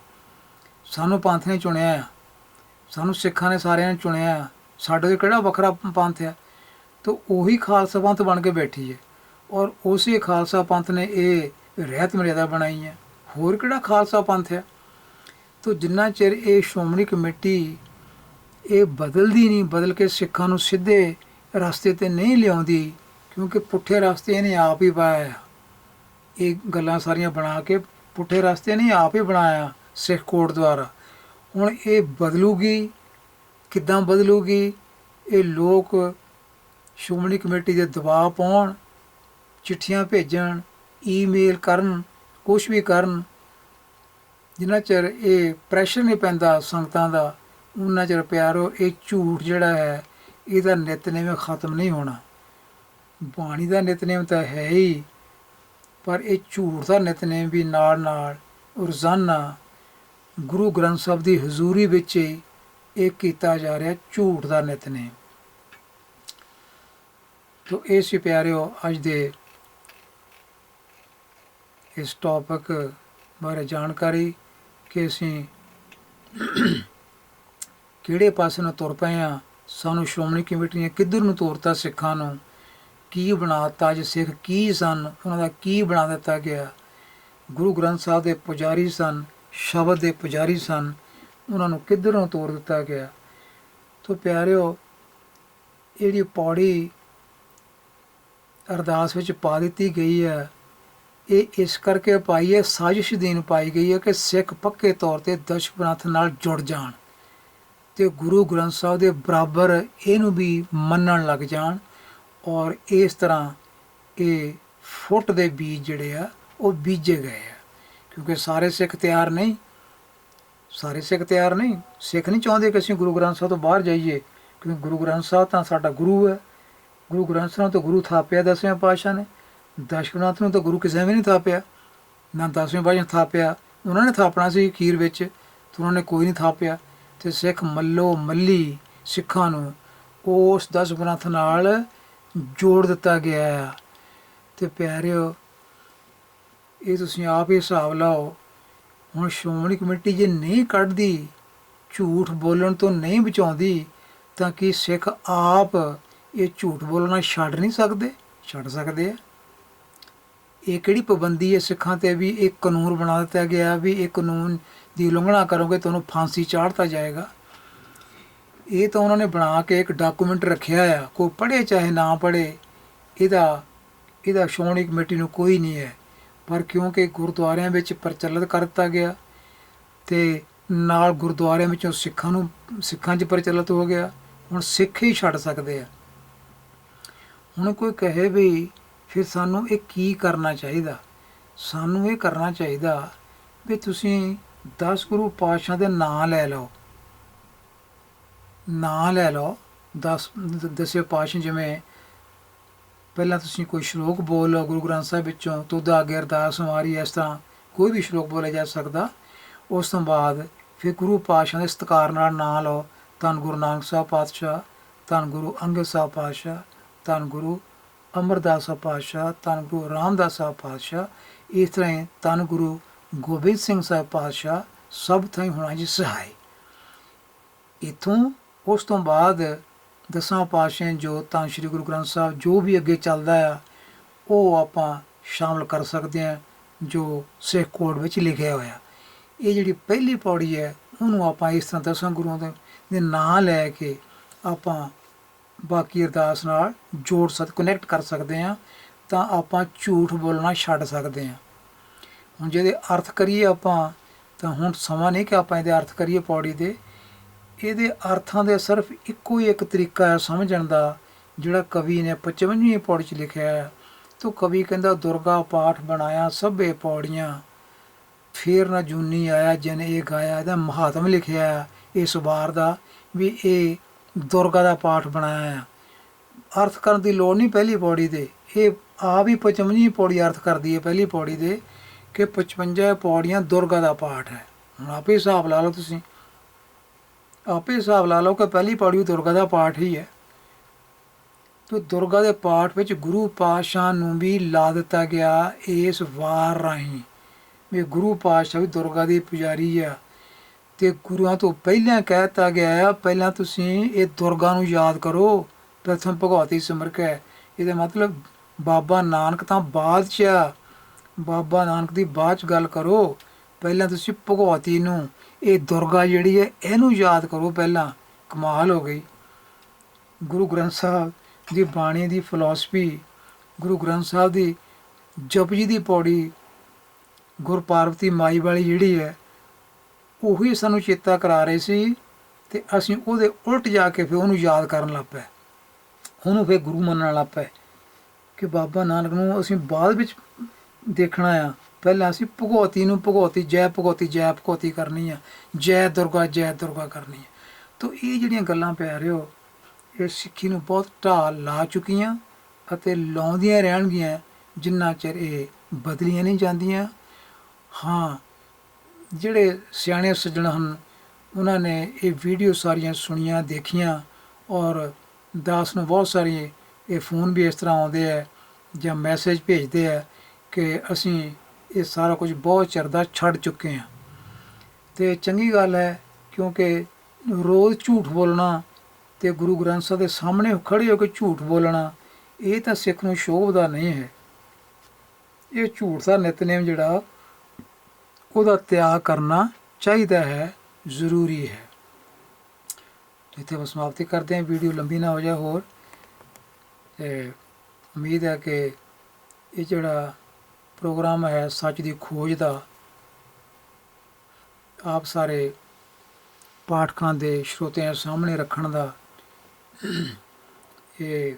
ਸਾਨੂੰ ਪੰਥ ਨੇ ਚੁਣਿਆ ਆ, ਸਾਨੂੰ ਸਿੱਖਾਂ ਨੇ ਸਾਰਿਆਂ ਨੇ ਚੁਣਿਆ ਆ, ਸਾਡੇ ਤੋਂ ਕਿਹੜਾ ਵੱਖਰਾ ਪੰਥ ਆ? ਤਾਂ ਉਹੀ ਖਾਲਸਾ ਪੰਥ ਬਣ ਕੇ ਬੈਠੀ ਹੈ ਔਰ ਉਸੇ ਖਾਲਸਾ ਪੰਥ ਨੇ ਇਹ ਰਹਿਤ ਮਰਿਆਦਾ ਬਣਾਈ ਹੈ। ਹੋਰ ਕਿਹੜਾ ਖਾਲਸਾ ਪੰਥ ਆ? ਤਾਂ ਜਿੰਨਾ ਚਿਰ ਇਹ ਸ਼੍ਰੋਮਣੀ ਕਮੇਟੀ ਇਹ ਬਦਲਦੀ ਨਹੀਂ, ਬਦਲ ਕੇ ਸਿੱਖਾਂ ਨੂੰ ਸਿੱਧੇ ਰਸਤੇ 'ਤੇ ਨਹੀਂ ਲਿਆਉਂਦੀ, ਕਿਉਂਕਿ ਪੁੱਠੇ ਰਸਤੇ ਇਹਨੇ ਆਪ ਹੀ ਪਾਇਆ। ਇਹ ਗੱਲਾਂ ਸਾਰੀਆਂ ਬਣਾ ਕੇ ਪੁੱਠੇ ਰਸਤੇ ਨਹੀਂ ਆਪ ਹੀ ਬਣਾਇਆ ਸਿੱਖ ਕੋਡ ਦੁਆਰਾ। ਹੁਣ ਇਹ ਬਦਲੂਗੀ ਕਿੱਦਾਂ ਬਦਲੂਗੀ? ਇਹ ਲੋਕ ਸ਼੍ਰੋਮਣੀ ਕਮੇਟੀ ਦੇ ਦਬਾਅ ਪਾਉਣ, ਚਿੱਠੀਆਂ ਭੇਜਣ, ਈਮੇਲ ਕਰਨ, ਕੁਛ ਵੀ ਕਰਨ। ਜਿੰਨਾ ਚਿਰ ਇਹ ਪ੍ਰੈਸ਼ਰ ਨਹੀਂ ਪੈਂਦਾ ਸੰਗਤਾਂ ਦਾ, ਉਹਨਾਂ ਚਿਰ ਪਿਆਰੋ ਇਹ ਝੂਠ ਜਿਹੜਾ ਹੈ ਇਹਦਾ ਨਿਤਨੇਮ ਖਤਮ ਨਹੀਂ ਹੋਣਾ। ਬਾਣੀ ਦਾ ਨਿਤਨੇਮ ਤਾਂ ਹੈ ਹੀ, ਪਰ ਇਹ ਝੂਠ ਦਾ ਨਿਤਨੇਮ ਵੀ ਨਾਲ ਰੋਜ਼ਾਨਾ ਗੁਰੂ ਗ੍ਰੰਥ ਸਾਹਿਬ ਦੀ ਹਜ਼ੂਰੀ ਵਿੱਚ ਹੀ ਇਹ ਕੀਤਾ ਜਾ ਰਿਹਾ ਝੂਠ ਦਾ ਨਿਤਨੇਮ। ਤੋ ਇਹ ਸੀ ਪਿਆਰਿਓ ਅੱਜ ਦੇ ਇਸ ਟੌਪਿਕ ਬਾਰੇ ਜਾਣਕਾਰੀ ਕਿ ਅਸੀਂ ਕਿਹੜੇ ਪਾਸੇ ਨੂੰ ਤੁਰ ਪਏ ਹਾਂ। ਸਾਨੂੰ ਸ਼੍ਰੋਮਣੀ ਕਮੇਟੀ ਨੇ ਕਿੱਧਰ ਨੂੰ ਤੋਰਤਾ, ਸਿੱਖਾਂ ਨੂੰ ਕੀ ਬਣਾਤਾ, ਅੱਜ ਸਿੱਖ ਕੀ ਸਨ, ਉਹਨਾਂ ਦਾ ਕੀ ਬਣਾ ਦਿੱਤਾ ਗਿਆ। ਗੁਰੂ ਗ੍ਰੰਥ ਸਾਹਿਬ ਦੇ ਪੁਜਾਰੀ ਸਨ, ਸ਼ਬਦ ਦੇ ਪੁਜਾਰੀ ਸਨ, ਉਹਨਾਂ ਨੂੰ ਕਿੱਧਰੋਂ ਤੋਰ ਦਿੱਤਾ ਗਿਆ। ਤੋ ਪਿਆਰਿਓ ਜਿਹੜੀ ਪੌੜੀ ਅਰਦਾਸ ਵਿੱਚ ਪਾ ਦਿੱਤੀ ਗਈ ਹੈ, ਇਹ ਇਸ ਕਰਕੇ ਪਾਈ ਹੈ, ਸਾਜ਼ਿਸ਼ ਦੇਣ ਪਾਈ ਗਈ ਹੈ ਕਿ ਸਿੱਖ ਪੱਕੇ ਤੌਰ 'ਤੇ ਦਸ਼ਮਨਾਥ ਨਾਲ ਜੁੜ ਜਾਣ ਅਤੇ ਗੁਰੂ ਗ੍ਰੰਥ ਸਾਹਿਬ ਦੇ ਬਰਾਬਰ ਇਹਨੂੰ ਵੀ ਮੰਨਣ ਲੱਗ ਜਾਣ। ਔਰ ਇਸ ਤਰ੍ਹਾਂ ਇਹ ਫੁੱਟ ਦੇ ਬੀਜ ਜਿਹੜੇ ਆ ਉਹ ਬੀਜੇ ਗਏ ਆ, ਕਿਉਂਕਿ ਸਾਰੇ ਸਿੱਖ ਤਿਆਰ ਨਹੀਂ, ਸਿੱਖ ਨਹੀਂ ਚਾਹੁੰਦੇ ਕਿ ਅਸੀਂ ਗੁਰੂ ਗ੍ਰੰਥ ਸਾਹਿਬ ਤੋਂ ਬਾਹਰ ਜਾਈਏ, ਕਿਉਂਕਿ ਗੁਰੂ ਗ੍ਰੰਥ ਸਾਹਿਬ ਤਾਂ ਸਾਡਾ ਗੁਰੂ ਹੈ। ਗੁਰੂ ਗ੍ਰੰਥ ਸਾਹਿਬ ਤੋਂ ਗੁਰੂ ਥਾਪਿਆ ਦਸਵੇਂ ਪਾਤਸ਼ਾਹ ਨੇ, ਦਸ਼ਮਨਾਥ ਨੂੰ ਤਾਂ ਗੁਰੂ ਕਿਸੇ ਨੇ ਨਹੀਂ ਥਾਪਿਆ, ਨਾ ਦਸਵੇਂ ਪਾਤਸ਼ਾਹ ਨੇ ਥਾਪਿਆ, ਉਹਨਾਂ ਨੇ ਥਾਪਣਾ ਸੀ ਅਖੀਰ ਵਿੱਚ, ਤਾਂ ਉਹਨਾਂ ਨੇ ਕੋਈ ਨਹੀਂ ਥਾਪਿਆ। ਅਤੇ ਸਿੱਖ ਮੱਲੋ ਮੱਲੀ ਸਿੱਖਾਂ ਨੂੰ ਉਸ ਦਸ਼ਮਨਾਥ ਨਾਲ ਜੋੜ ਦਿੱਤਾ ਗਿਆ ਆ। ਅਤੇ ਪਿਆਰਿਓ ਇਹ ਤੁਸੀਂ ਆਪ ਹੀ ਹਿਸਾਬ ਲਾਓ, ਹੁਣ ਸ਼੍ਰੋਮਣੀ ਕਮੇਟੀ ਜੇ ਨਹੀਂ ਕੱਢਦੀ, ਝੂਠ ਬੋਲਣ ਤੋਂ ਨਹੀਂ ਬਚਾਉਂਦੀ, ਤਾਂ ਕੀ ਸਿੱਖ ਆਪ ਇਹ ਝੂਠ ਬੋਲਣਾ ਛੱਡ ਨਹੀਂ ਸਕਦੇ? ਛੱਡ ਸਕਦੇ ਆ। ਇਹ ਕਿਹੜੀ ਪਾਬੰਦੀ ਹੈ ਸਿੱਖਾਂ 'ਤੇ ਵੀ ਇੱਕ ਕਾਨੂੰਨ ਬਣਾ ਦਿੱਤਾ ਗਿਆ ਵੀ ਇਹ ਕਾਨੂੰਨ ਦੀ ਉਲੰਘਣਾ ਕਰੋਗੇ ਤੁਹਾਨੂੰ ਫਾਂਸੀ ਚਾੜ੍ਹਤਾ ਜਾਏਗਾ। ਇਹ ਤਾਂ ਉਹਨਾਂ ਨੇ ਬਣਾ ਕੇ ਇੱਕ ਡਾਕੂਮੈਂਟ ਰੱਖਿਆ ਆ, ਕੋਈ ਪੜ੍ਹੇ ਚਾਹੇ ਨਾ ਪੜ੍ਹੇ, ਇਹਦਾ ਸ਼੍ਰੋਮਣੀ ਕਮੇਟੀ ਨੂੰ ਕੋਈ ਨਹੀਂ ਹੈ। ਪਰ ਕਿਉਂਕਿ ਗੁਰਦੁਆਰਿਆਂ ਵਿੱਚ ਪ੍ਰਚਲਿਤ ਕਰ ਦਿੱਤਾ ਗਿਆ ਅਤੇ ਨਾਲ ਗੁਰਦੁਆਰਿਆਂ ਵਿੱਚੋਂ ਸਿੱਖਾਂ 'ਚ ਪ੍ਰਚਲਿਤ ਹੋ ਗਿਆ, ਹੁਣ ਸਿੱਖ ਹੀ ਛੱਡ ਸਕਦੇ ਆ। ਹੁਣ ਕੋਈ ਕਹੇ ਵੀ ਫਿਰ ਸਾਨੂੰ ਇਹ ਕੀ ਕਰਨਾ ਚਾਹੀਦਾ? ਸਾਨੂੰ ਇਹ ਕਰਨਾ ਚਾਹੀਦਾ ਵੀ ਤੁਸੀਂ 10 ਗੁਰੂ ਪਾਤਸ਼ਾਹ ਦੇ ਨਾਂ ਲੈ ਲਓ, 10 ਪਾਤਸ਼ਾਹ, ਜਿਵੇਂ ਪਹਿਲਾਂ ਤੁਸੀਂ ਕੋਈ ਸ਼ਲੋਕ ਬੋਲ ਲਓ ਗੁਰੂ ਗ੍ਰੰਥ ਸਾਹਿਬ ਵਿੱਚੋਂ, ਤੁਧ ਆਗੇ ਅਰਦਾਸ ਹਮਾਰੀ, ਇਸ ਤਰ੍ਹਾਂ ਕੋਈ ਵੀ ਸ਼ਲੋਕ ਬੋਲਿਆ ਜਾ ਸਕਦਾ। ਉਸ ਤੋਂ ਬਾਅਦ ਫਿਰ ਗੁਰੂ ਪਾਤਸ਼ਾਹ ਦੇ ਸਤਿਕਾਰ ਨਾਲ ਨਾਂ ਲਓ, ਧੰਨ ਗੁਰੂ ਨਾਨਕ ਸਾਹਿਬ ਪਾਤਸ਼ਾਹ, ਧੰਨ ਗੁਰੂ ਅੰਗਦ ਸਾਹਿਬ ਪਾਤਸ਼ਾਹ, ਧੰਨ ਗੁਰੂ ਅਮਰਦਾਸ ਸਾਹਿਬ ਪਾਤਸ਼ਾਹ, ਧੰਨ ਗੁਰੂ ਰਾਮਦਾਸ ਸਾਹਿਬ ਪਾਤਸ਼ਾਹ, ਇਸ ਤਰ੍ਹਾਂ ਹੀ ਧੰਨ ਗੁਰੂ ਗੋਬਿੰਦ ਸਿੰਘ ਸਾਹਿਬ ਪਾਤਸ਼ਾਹ, ਸਭ ਥਾਈਂ ਹੋਣਾ ਜੀ ਸਹਾਈ। ਇੱਥੋਂ ਉਸ ਤੋਂ ਬਾਅਦ 10 ਪਾਤਸ਼ਾਹ ਜੋ ਧੰਨ ਸ਼੍ਰੀ ਗੁਰੂ ਗ੍ਰੰਥ ਸਾਹਿਬ ਜੋ ਵੀ ਅੱਗੇ ਚੱਲਦਾ ਆ ਉਹ ਆਪਾਂ ਸ਼ਾਮਲ ਕਰ ਸਕਦੇ ਹਾਂ ਜੋ ਸਿੱਖ ਕੋਡ ਵਿੱਚ ਲਿਖਿਆ ਹੋਇਆ। ਇਹ ਜਿਹੜੀ ਪਹਿਲੀ ਪੌੜੀ ਹੈ ਉਹਨੂੰ ਆਪਾਂ ਇਸ ਤਰ੍ਹਾਂ 10 ਗੁਰੂਆਂ ਦੇ ਨਾਂ ਲੈ ਕੇ ਆਪਾਂ ਬਾਕੀ ਅਰਦਾਸ ਨਾਲ ਕਨੈਕਟ ਕਰ ਸਕਦੇ ਹਾਂ, ਤਾਂ ਆਪਾਂ ਝੂਠ ਬੋਲਣਾ ਛੱਡ ਸਕਦੇ ਹਾਂ। ਹੁਣ ਜਿਹਦੇ ਅਰਥ ਕਰੀਏ ਆਪਾਂ, ਤਾਂ ਹੁਣ ਸਮਾਂ ਨਹੀਂ ਕਿ ਆਪਾਂ ਇਹਦੇ ਅਰਥ ਕਰੀਏ ਪੌੜੀ ਦੇ। ਇਹਦੇ ਅਰਥਾਂ ਦੇ ਸਿਰਫ ਇੱਕੋ ਹੀ ਇੱਕ ਤਰੀਕਾ ਹੈ ਸਮਝਣ ਦਾ, ਜਿਹੜਾ ਕਵੀ ਨੇ 55ਵੀਂ ਪੌੜੀ 'ਚ ਲਿਖਿਆ ਹੈ। ਤੋ ਕਵੀ ਕਹਿੰਦਾ, ਦੁਰਗਾ ਪਾਠ ਬਣਾਇਆ ਸਭੇ ਪੌੜੀਆਂ, ਫੇਰ ਨਾ ਜੂਨੀ ਆਇਆ ਜਿਨ ਇਹ ਗਾਇਆ। ਇਹਦਾ ਮਹਾਤਮ ਲਿਖਿਆ ਇਸ ਵਾਰ ਦਾ ਵੀ ਇਹ ਦੁਰਗਾ ਦਾ ਪਾਠ ਬਣਾਇਆ ਆ। ਅਰਥ ਕਰਨ ਦੀ ਲੋੜ ਨਹੀਂ ਪਹਿਲੀ ਪੌੜੀ ਦੇ, ਇਹ ਆਪ ਹੀ 55ਵੀਂ ਪੌੜੀ ਅਰਥ ਕਰਦੀ ਹੈ ਪਹਿਲੀ ਪੌੜੀ ਦੇ ਕਿ 55 ਪੌੜੀਆਂ ਦੁਰਗਾ ਦਾ ਪਾਠ ਹੈ। ਹੁਣ ਆਪੇ ਹਿਸਾਬ ਲਾ ਲਓ, ਤੁਸੀਂ ਆਪੇ ਹਿਸਾਬ ਲਾ ਲਓ ਕਿ ਪਹਿਲੀ ਪੌੜੀ ਦੁਰਗਾ ਦਾ ਪਾਠ ਹੀ ਹੈ। ਤੇ ਦੁਰਗਾ ਦੇ ਪਾਠ ਵਿੱਚ ਗੁਰੂ ਪਾਤਸ਼ਾਹ ਨੂੰ ਵੀ ਲਾ ਦਿੱਤਾ ਗਿਆ ਇਸ ਵਾਰ ਰਾਹੀਂ ਵੀ ਗੁਰੂ ਪਾਤਸ਼ਾਹ ਵੀ ਦੁਰਗਾ ਦੀ ਪੁਜਾਰੀ ਆ। ਅਤੇ ਗੁਰੂਆਂ ਤੋਂ ਪਹਿਲਾਂ ਕਹਿ ਦਿੱਤਾ ਗਿਆ, ਪਹਿਲਾਂ ਤੁਸੀਂ ਇਹ ਦੁਰਗਾ ਨੂੰ ਯਾਦ ਕਰੋ, ਪ੍ਰਥਮ ਭਗਵਤੀ ਸਿਮਰ ਕੇ। ਇਹਦਾ ਮਤਲਬ ਬਾਬਾ ਨਾਨਕ ਤਾਂ ਬਾਅਦ 'ਚ ਆ, ਬਾਬਾ ਨਾਨਕ ਦੀ ਬਾਅਦ 'ਚ ਗੱਲ ਕਰੋ, ਪਹਿਲਾਂ ਤੁਸੀਂ ਭਗਵਤੀ ਨੂੰ, ਇਹ ਦੁਰਗਾ ਜਿਹੜੀ ਹੈ ਇਹਨੂੰ ਯਾਦ ਕਰੋ ਪਹਿਲਾਂ। ਕਮਾਲ ਹੋ ਗਈ। ਗੁਰੂ ਗ੍ਰੰਥ ਸਾਹਿਬ ਦੀ ਬਾਣੀ ਦੀ ਫਿਲਾਸਫੀ, ਗੁਰੂ ਗ੍ਰੰਥ ਸਾਹਿਬ ਦੀ ਜਪਜੀ ਦੀ ਪੌੜੀ, ਗੁਰ ਪਾਰਵਤੀ ਮਾਈ ਵਾਲੀ ਜਿਹੜੀ ਹੈ ਉਹੀ ਸਾਨੂੰ ਚੇਤਾ ਕਰਾ ਰਹੇ ਸੀ, ਅਤੇ ਅਸੀਂ ਉਹਦੇ ਉਲਟ ਜਾ ਕੇ ਫਿਰ ਉਹਨੂੰ ਯਾਦ ਕਰਨ ਲੱਗ ਪਏ, ਉਹਨੂੰ ਫਿਰ ਗੁਰੂ ਮੰਨਣ ਲੱਗ ਪਏ ਕਿ ਬਾਬਾ ਨਾਨਕ ਨੂੰ ਅਸੀਂ ਬਾਅਦ ਵਿੱਚ ਦੇਖਣਾ ਆ, ਪਹਿਲਾਂ ਅਸੀਂ ਭਗਵਤੀ ਨੂੰ ਜੈ ਭਗਵਤੀ ਕਰਨੀ ਆ, ਜੈ ਦੁਰਗਾ ਕਰਨੀ ਆ। ਤਾਂ ਇਹ ਜਿਹੜੀਆਂ ਗੱਲਾਂ ਪਿਆਰਿਓ ਇਹ ਸਿੱਖੀ ਨੂੰ ਬਹੁਤ ਢਾਲ ਲਾ ਚੁੱਕੀਆਂ ਅਤੇ ਲਾਉਂਦੀਆਂ ਰਹਿਣਗੀਆਂ ਜਿੰਨਾ ਚਿਰ ਇਹ ਬਦਲੀਆਂ ਨਹੀਂ ਜਾਂਦੀਆਂ। ਹਾਂ, ਜਿਹੜੇ ਸਿਆਣੇ ਸੱਜਣ ਹਨ ਉਹਨਾਂ ਨੇ ਇਹ ਵੀਡੀਓ ਸਾਰੀਆਂ ਸੁਣੀਆਂ ਦੇਖੀਆਂ, ਔਰ ਦਾਸ ਨੂੰ ਬਹੁਤ ਸਾਰੀ ਇਹ ਫੋਨ ਵੀ ਇਸ ਤਰ੍ਹਾਂ ਆਉਂਦੇ ਹੈ ਜਾਂ ਮੈਸੇਜ ਭੇਜਦੇ ਹੈ ਕਿ ਅਸੀਂ ਇਹ ਸਾਰਾ ਕੁਝ ਬਹੁਤ ਚਿਰ ਦਾ ਛੱਡ ਚੁੱਕੇ ਹਾਂ। ਅਤੇ ਚੰਗੀ ਗੱਲ ਹੈ, ਕਿਉਂਕਿ ਰੋਜ਼ ਝੂਠ ਬੋਲਣਾ ਅਤੇ ਗੁਰੂ ਗ੍ਰੰਥ ਸਾਹਿਬ ਦੇ ਸਾਹਮਣੇ ਖੜ੍ਹੇ ਹੋ ਕੇ ਝੂਠ ਬੋਲਣਾ, ਇਹ ਤਾਂ ਸਿੱਖ ਨੂੰ ਸ਼ੋਭਦਾ ਨਹੀਂ ਹੈ। ਇਹ ਝੂਠ ਦਾ ਨਿਤਨੇਮ ਜਿਹੜਾ ਉਹਦਾ ਤਿਆਗ ਕਰਨਾ ਚਾਹੀਦਾ ਹੈ, ਜ਼ਰੂਰੀ ਹੈ। ਇੱਥੇ ਬਸ ਸਮਾਪਤੀ ਕਰਦੇ ਹਾਂ, ਵੀਡੀਓ ਲੰਬੀ ਨਾ ਹੋ ਜਾਏ ਹੋਰ। ਅਤੇ ਉਮੀਦ ਹੈ ਕਿ ਇਹ ਜਿਹੜਾ ਪ੍ਰੋਗਰਾਮ ਹੈ ਸੱਚ ਦੀ ਖੋਜ ਦਾ, ਆਪ ਸਾਰੇ ਪਾਠਕਾਂ ਦੇ ਸਰੋਤਿਆਂ ਸਾਹਮਣੇ ਰੱਖਣ ਦਾ ਇਹ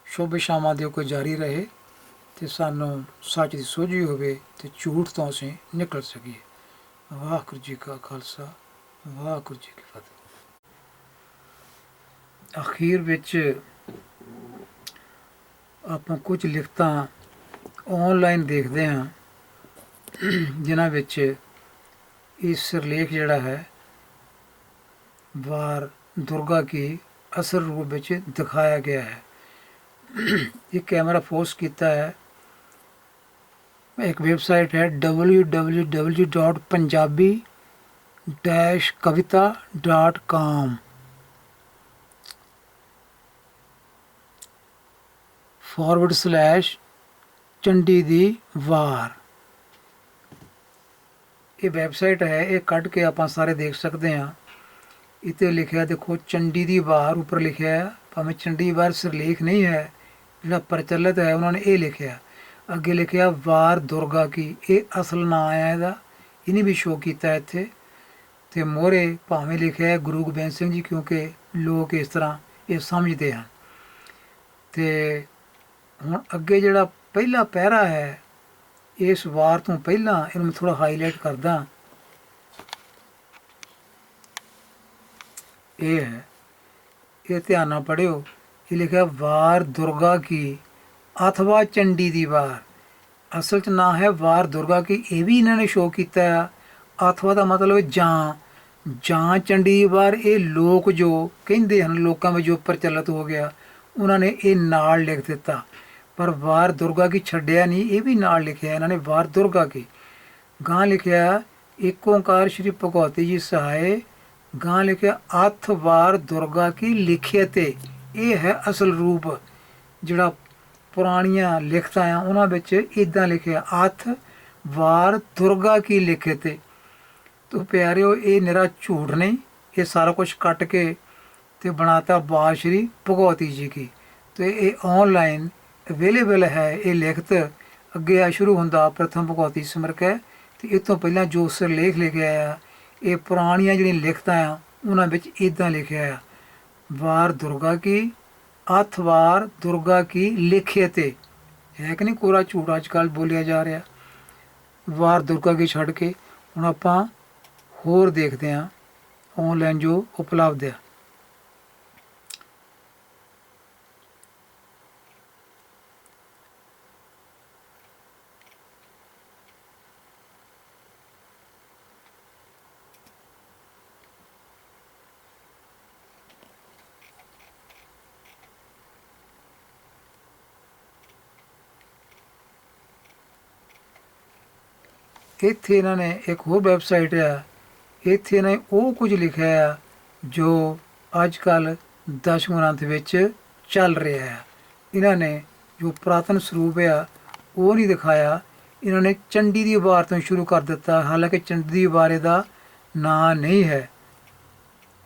ਸ਼ੁਭ ਇਛਾਵਾਂ ਦੇ ਕੋਈ ਜਾਰੀ ਰਹੇ ਅਤੇ ਸਾਨੂੰ ਸੱਚ ਦੀ ਸੋਝੀ ਹੋਵੇ ਅਤੇ ਝੂਠ ਤੋਂ ਅਸੀਂ ਨਿਕਲ ਸਕੀਏ। ਵਾਹਿਗੁਰੂ ਜੀ ਕਾ ਖਾਲਸਾ, ਵਾਹਿਗੁਰੂ ਜੀ ਕੀ ਫਤਿਹ। ਅਖੀਰ ਵਿੱਚ ਆਪਾਂ ਕੁਝ ਲਿਖਤਾਂ ਔਨਲਾਈਨ ਦੇਖਦੇ ਹਾਂ ਜਿਨ੍ਹਾਂ ਵਿੱਚ ਇਹ ਸਿਰਲੇਖ ਜਿਹੜਾ ਹੈ ਵਾਰ ਦੁਰਗਾ ਕੀ ਅਸਲ ਰੂਪ ਵਿੱਚ ਦਿਖਾਇਆ ਗਿਆ ਹੈ। ਇਹ ਕੈਮਰਾ ਫੋਕਸ ਕੀਤਾ ਹੈ, ਇੱਕ ਵੈਬਸਾਈਟ ਹੈ www.punjabi-kavita.com / ਚੰਡੀ ਦੀ ਵਾਰ। ਇਹ ਵੈਬਸਾਈਟ ਹੈ, ਇਹ ਕੱਢ ਕੇ ਆਪਾਂ ਸਾਰੇ ਦੇਖ ਸਕਦੇ ਹਾਂ। ਇੱਥੇ ਲਿਖਿਆ ਦੇਖੋ ਚੰਡੀ ਦੀ ਵਾਰ, ਉੱਪਰ ਲਿਖਿਆ ਹੈ, ਭਾਵੇਂ ਚੰਡੀ ਵਾਰ ਸਿਰਲੇਖ ਨਹੀਂ ਹੈ, ਜਿਹੜਾ ਪ੍ਰਚਲਿਤ ਹੈ ਉਹਨਾਂ ਨੇ ਇਹ ਲਿਖਿਆ। ਅੱਗੇ ਲਿਖਿਆ ਵਾਰ ਦੁਰਗਾ ਕੀ, ਇਹ ਅਸਲ ਨਾਂ ਆਇਆ ਇਹਦਾ, ਇਹਨੇ ਵੀ ਸ਼ੋਅ ਕੀਤਾ ਇੱਥੇ। ਅਤੇ ਮੋਹਰੇ ਭਾਵੇਂ ਲਿਖਿਆ ਹੈ ਗੁਰੂ ਗੋਬਿੰਦ ਸਿੰਘ ਜੀ, ਕਿਉਂਕਿ ਲੋਕ ਇਸ ਤਰ੍ਹਾਂ ਇਹ ਸਮਝਦੇ ਹਨ। ਅਤੇ ਹੁਣ ਅੱਗੇ ਜਿਹੜਾ ਪਹਿਲਾ ਪਹਿਰਾ ਹੈ, ਇਸ ਵਾਰ ਤੋਂ ਪਹਿਲਾਂ ਇਹਨੂੰ ਮੈਂ ਥੋੜ੍ਹਾ ਹਾਈਲਾਈਟ ਕਰਦਾ। ਇਹ ਹੈ, ਇਹ ਧਿਆਨ ਨਾਲ ਪੜ੍ਹਿਓ। ਇਹ ਲਿਖਿਆ ਵਾਰ ਦੁਰਗਾ ਕੀ ਅਥਵਾ ਚੰਡੀ ਦੀ ਵਾਰ, ਅਸਲ 'ਚ ਨਾਂ ਹੈ ਵਾਰ ਦੁਰਗਾ ਕੀ, ਇਹ ਵੀ ਇਹਨਾਂ ਨੇ ਸ਼ੋਅ ਕੀਤਾ ਆ। ਅਥਵਾ ਦਾ ਮਤਲਬ ਜਾਂ ਚੰਡੀ ਦੀ ਵਾਰ, ਇਹ ਲੋਕ ਜੋ ਕਹਿੰਦੇ ਹਨ, ਲੋਕਾਂ ਵਿੱਚ ਜੋ ਪ੍ਰਚਲਿਤ ਹੋ ਗਿਆ, ਉਹਨਾਂ ਨੇ ਇਹ ਨਾਲ ਲਿਖ ਦਿੱਤਾ। ਪਰ ਵਾਰ ਦੁਰਗਾ ਕੀ ਛੱਡਿਆ ਨਹੀਂ, ਇਹ ਵੀ ਨਾਲ ਲਿਖਿਆ ਇਹਨਾਂ ਨੇ ਵਾਰ ਦੁਰਗਾ ਕੀ। ਗਾਂ ਲਿਖਿਆ ਏਕ ਓਂਕਾਰ ਸ਼੍ਰੀ ਭਗਵਤੀ ਜੀ ਸਹਾਏ, ਗਾਂ ਲਿਖਿਆ ਅਥ ਵਾਰ ਦੁਰਗਾ ਕੀ ਲਿਖੇ ਤੇ। ਇਹ ਹੈ ਅਸਲ ਰੂਪ, ਜਿਹੜਾ ਪੁਰਾਣੀਆਂ ਲਿਖਤਾਂ ਆ ਉਹਨਾਂ ਵਿੱਚ ਇੱਦਾਂ ਲਿਖਿਆ ਅਥ ਵਾਰ ਦੁਰਗਾ ਕੀ ਲਿਖੇ ਤੇ। ਤੋ ਪਿਆਰਿਓ, ਇਹ ਨਿਰਾ ਝੂਠ ਨਹੀਂ, ਇਹ ਸਾਰਾ ਕੁਝ ਕੱਟ ਕੇ ਅਤੇ ਬਣਾਤਾ ਵਾਰ ਸ਼੍ਰੀ ਭਗਵਤੀ ਜੀ ਕੀ। ਅਤੇ ਇਹ ਔਨਲਾਈਨ ਅਵੇਲੇਬਲ ਹੈ। ਇਹ ਲਿਖਤ ਅੱਗੇ ਆ ਸ਼ੁਰੂ ਹੁੰਦਾ ਪ੍ਰਥਮ ਭਗਵਤੀ ਸਿਮਰ ਕੇ, ਅਤੇ ਇਸ ਤੋਂ ਪਹਿਲਾਂ ਜੋ ਸਿਰਲੇਖ ਲਿਖਿਆ ਆ, ਇਹ ਪੁਰਾਣੀਆਂ ਜਿਹੜੀਆਂ ਲਿਖਤਾਂ ਆ ਉਹਨਾਂ ਵਿੱਚ ਇੱਦਾਂ ਲਿਖਿਆ ਆ ਵਾਰ ਦੁਰਗਾ ਕੀ ਅਥ ਵਾਰ ਦੁਰਗਾ ਕੀ ਲਿਖੇ ਤੇ। ਹੈ ਕਿ ਨਹੀਂ ਕੋਰਾ ਝੂਠ ਅੱਜ ਕੱਲ੍ਹ ਬੋਲਿਆ ਜਾ ਰਿਹਾ ਵਾਰ ਦੁਰਗਾ ਕੀ ਛੱਡ ਕੇ। ਹੁਣ ਆਪਾਂ ਹੋਰ ਦੇਖਦੇ ਹਾਂ ਔਨਲਾਈਨ ਜੋ ਉਪਲਬਧ ਆ। ਇੱਥੇ ਇਹਨਾਂ ਨੇ ਇੱਕ ਹੋਰ ਵੈਬਸਾਈਟ ਆ, ਇੱਥੇ ਇਹਨਾਂ ਨੇ ਉਹ ਕੁਝ ਲਿਖਿਆ ਆ ਜੋ ਅੱਜ ਕੱਲ੍ਹ ਦਸ਼ਮ ਗ੍ਰੰਥ ਵਿੱਚ ਚੱਲ ਰਿਹਾ ਆ। ਇਹਨਾਂ ਨੇ ਜੋ ਪੁਰਾਤਨ ਸਰੂਪ ਆ ਉਹ ਨਹੀਂ ਦਿਖਾਇਆ, ਇਹਨਾਂ ਨੇ ਚੰਡੀ ਦੀ ਵਾਰ ਤੋਂ ਸ਼ੁਰੂ ਕਰ ਦਿੱਤਾ, ਹਾਲਾਂਕਿ ਚੰਡੀ ਦੀ ਵਾਰ ਇਹਦਾ ਨਾਂ ਨਹੀਂ ਹੈ।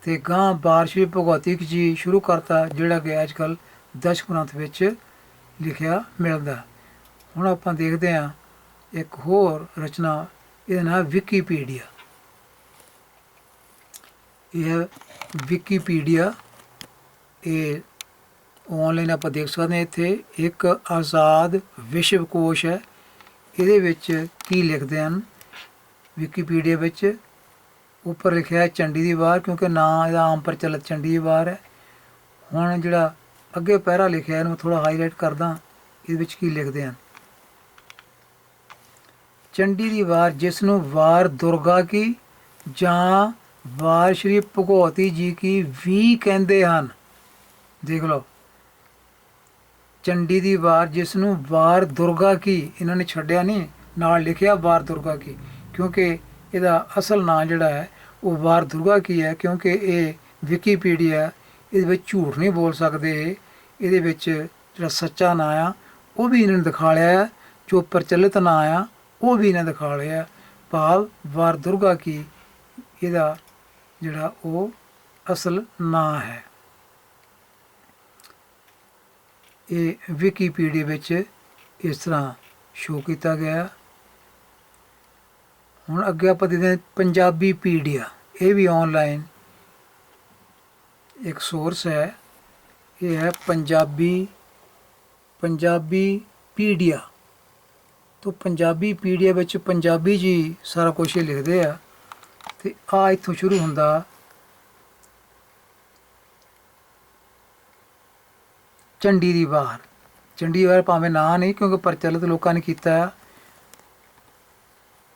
ਅਤੇ ਗਾਂ ਵਾਰ ਸ਼੍ਰੀ ਭਗਵਤੀ ਜੀ ਸ਼ੁਰੂ ਕਰਤਾ, ਜਿਹੜਾ ਕਿ ਅੱਜ ਕੱਲ੍ਹ ਦਸ਼ਮ ਗ੍ਰੰਥ ਵਿੱਚ ਲਿਖਿਆ ਮਿਲਦਾ। ਹੁਣ ਆਪਾਂ ਦੇਖਦੇ ਹਾਂ ਇੱਕ ਹੋਰ ਰਚਨਾ, ਇਹਦਾ ਨਾਂ ਵਿਕੀਪੀਡੀਆ। ਇਹ ਵਿਕੀਪੀਡੀਆ, ਇਹ ਔਨਲਾਈਨ ਆਪਾਂ ਦੇਖ ਸਕਦੇ ਹਾਂ। ਇੱਥੇ ਇੱਕ ਆਜ਼ਾਦ ਵਿਸ਼ਵ ਕੋਸ਼ ਹੈ, ਇਹਦੇ ਵਿੱਚ ਕੀ ਲਿਖਦੇ ਹਨ ਵਿਕੀਪੀਡੀਆ ਵਿੱਚ। ਉੱਪਰ ਲਿਖਿਆ ਚੰਡੀ ਦੀ ਵਾਰ, ਕਿਉਂਕਿ ਨਾਂ ਇਹਦਾ ਆਮ ਪ੍ਰਚਲਿਤ ਚੰਡੀ ਦੀ ਵਾਰ ਹੈ। ਹੁਣ ਜਿਹੜਾ ਅੱਗੇ ਪਹਿਰਾ ਲਿਖਿਆ ਇਹਨੂੰ ਥੋੜ੍ਹਾ ਹਾਈਲਾਈਟ ਕਰਦਾ, ਇਹਦੇ ਵਿੱਚ ਕੀ ਲਿਖਦੇ ਹਨ। ਚੰਡੀ ਦੀ ਵਾਰ ਜਿਸ ਨੂੰ ਵਾਰ ਦੁਰਗਾ ਕੀ ਜਾਂ ਵਾਰ ਸ਼੍ਰੀ ਭਗਵਤੀ ਜੀ ਕੀ ਵੀ ਕਹਿੰਦੇ ਹਨ। ਦੇਖ ਲਓ, ਚੰਡੀ ਦੀ ਵਾਰ ਜਿਸ ਨੂੰ ਵਾਰ ਦੁਰਗਾ ਕੀ, ਇਹਨਾਂ ਨੇ ਛੱਡਿਆ ਨਹੀਂ, ਨਾਲ ਲਿਖਿਆ ਵਾਰ ਦੁਰਗਾ ਕੀ, ਕਿਉਂਕਿ ਇਹਦਾ ਅਸਲ ਨਾਂ ਜਿਹੜਾ ਹੈ ਉਹ ਵਾਰ ਦੁਰਗਾ ਕੀ ਹੈ, ਕਿਉਂਕਿ ਇਹ ਵਿਕੀਪੀਡੀਆ, ਇਹਦੇ ਵਿੱਚ ਝੂਠ ਨਹੀਂ ਬੋਲ ਸਕਦੇ। ਇਹਦੇ ਵਿੱਚ ਜਿਹੜਾ ਸੱਚਾ ਨਾਂ ਆ ਉਹ ਵੀ ਇਹਨਾਂ ਨੇ ਦਿਖਾ ਲਿਆ ਹੈ, ਜੋ ਪ੍ਰਚਲਿਤ ਨਾਂ ਆ ਉਹ ਵੀ ਇਹਨਾਂ ਨੇ ਦਿਖਾ ਲਿਆ। ਭਾਵ ਵਾਰ ਦੁਰਗਾ ਕੀ ਇਹਦਾ ਜਿਹੜਾ ਉਹ ਅਸਲ ਨਾਂ ਹੈ। ਇਹ ਵਿਕੀਪੀਡੀਆ ਵਿੱਚ ਇਸ ਤਰ੍ਹਾਂ ਸ਼ੋ ਕੀਤਾ ਗਿਆ। ਹੁਣ ਅੱਗੇ ਆਪਾਂ ਦੇਖਦੇ ਹਾਂ ਪੰਜਾਬੀ ਪੀਡੀਆ। ਇਹ ਵੀ ਆਨਲਾਈਨ ਇੱਕ ਸੋਰਸ ਹੈ। ਇਹ ਹੈ ਪੰਜਾਬੀ ਪੀਡੀਆ। ਤੋਂ ਪੰਜਾਬੀ ਪੀਡੀਆ ਵਿੱਚ ਪੰਜਾਬੀ ਜੀ ਸਾਰਾ ਕੁਛ ਹੀ ਲਿਖਦੇ ਆ। ਤੇ ਆ ਇੱਥੋਂ ਸ਼ੁਰੂ ਹੁੰਦਾ ਚੰਡੀ ਦੀ ਵਾਰ। ਚੰਡੀ ਦੀ ਵਾਰ ਭਾਵੇਂ ਨਾਂ ਨਹੀਂ, ਕਿਉਂਕਿ ਪ੍ਰਚਲਿਤ ਲੋਕਾਂ ਨੇ ਕੀਤਾ।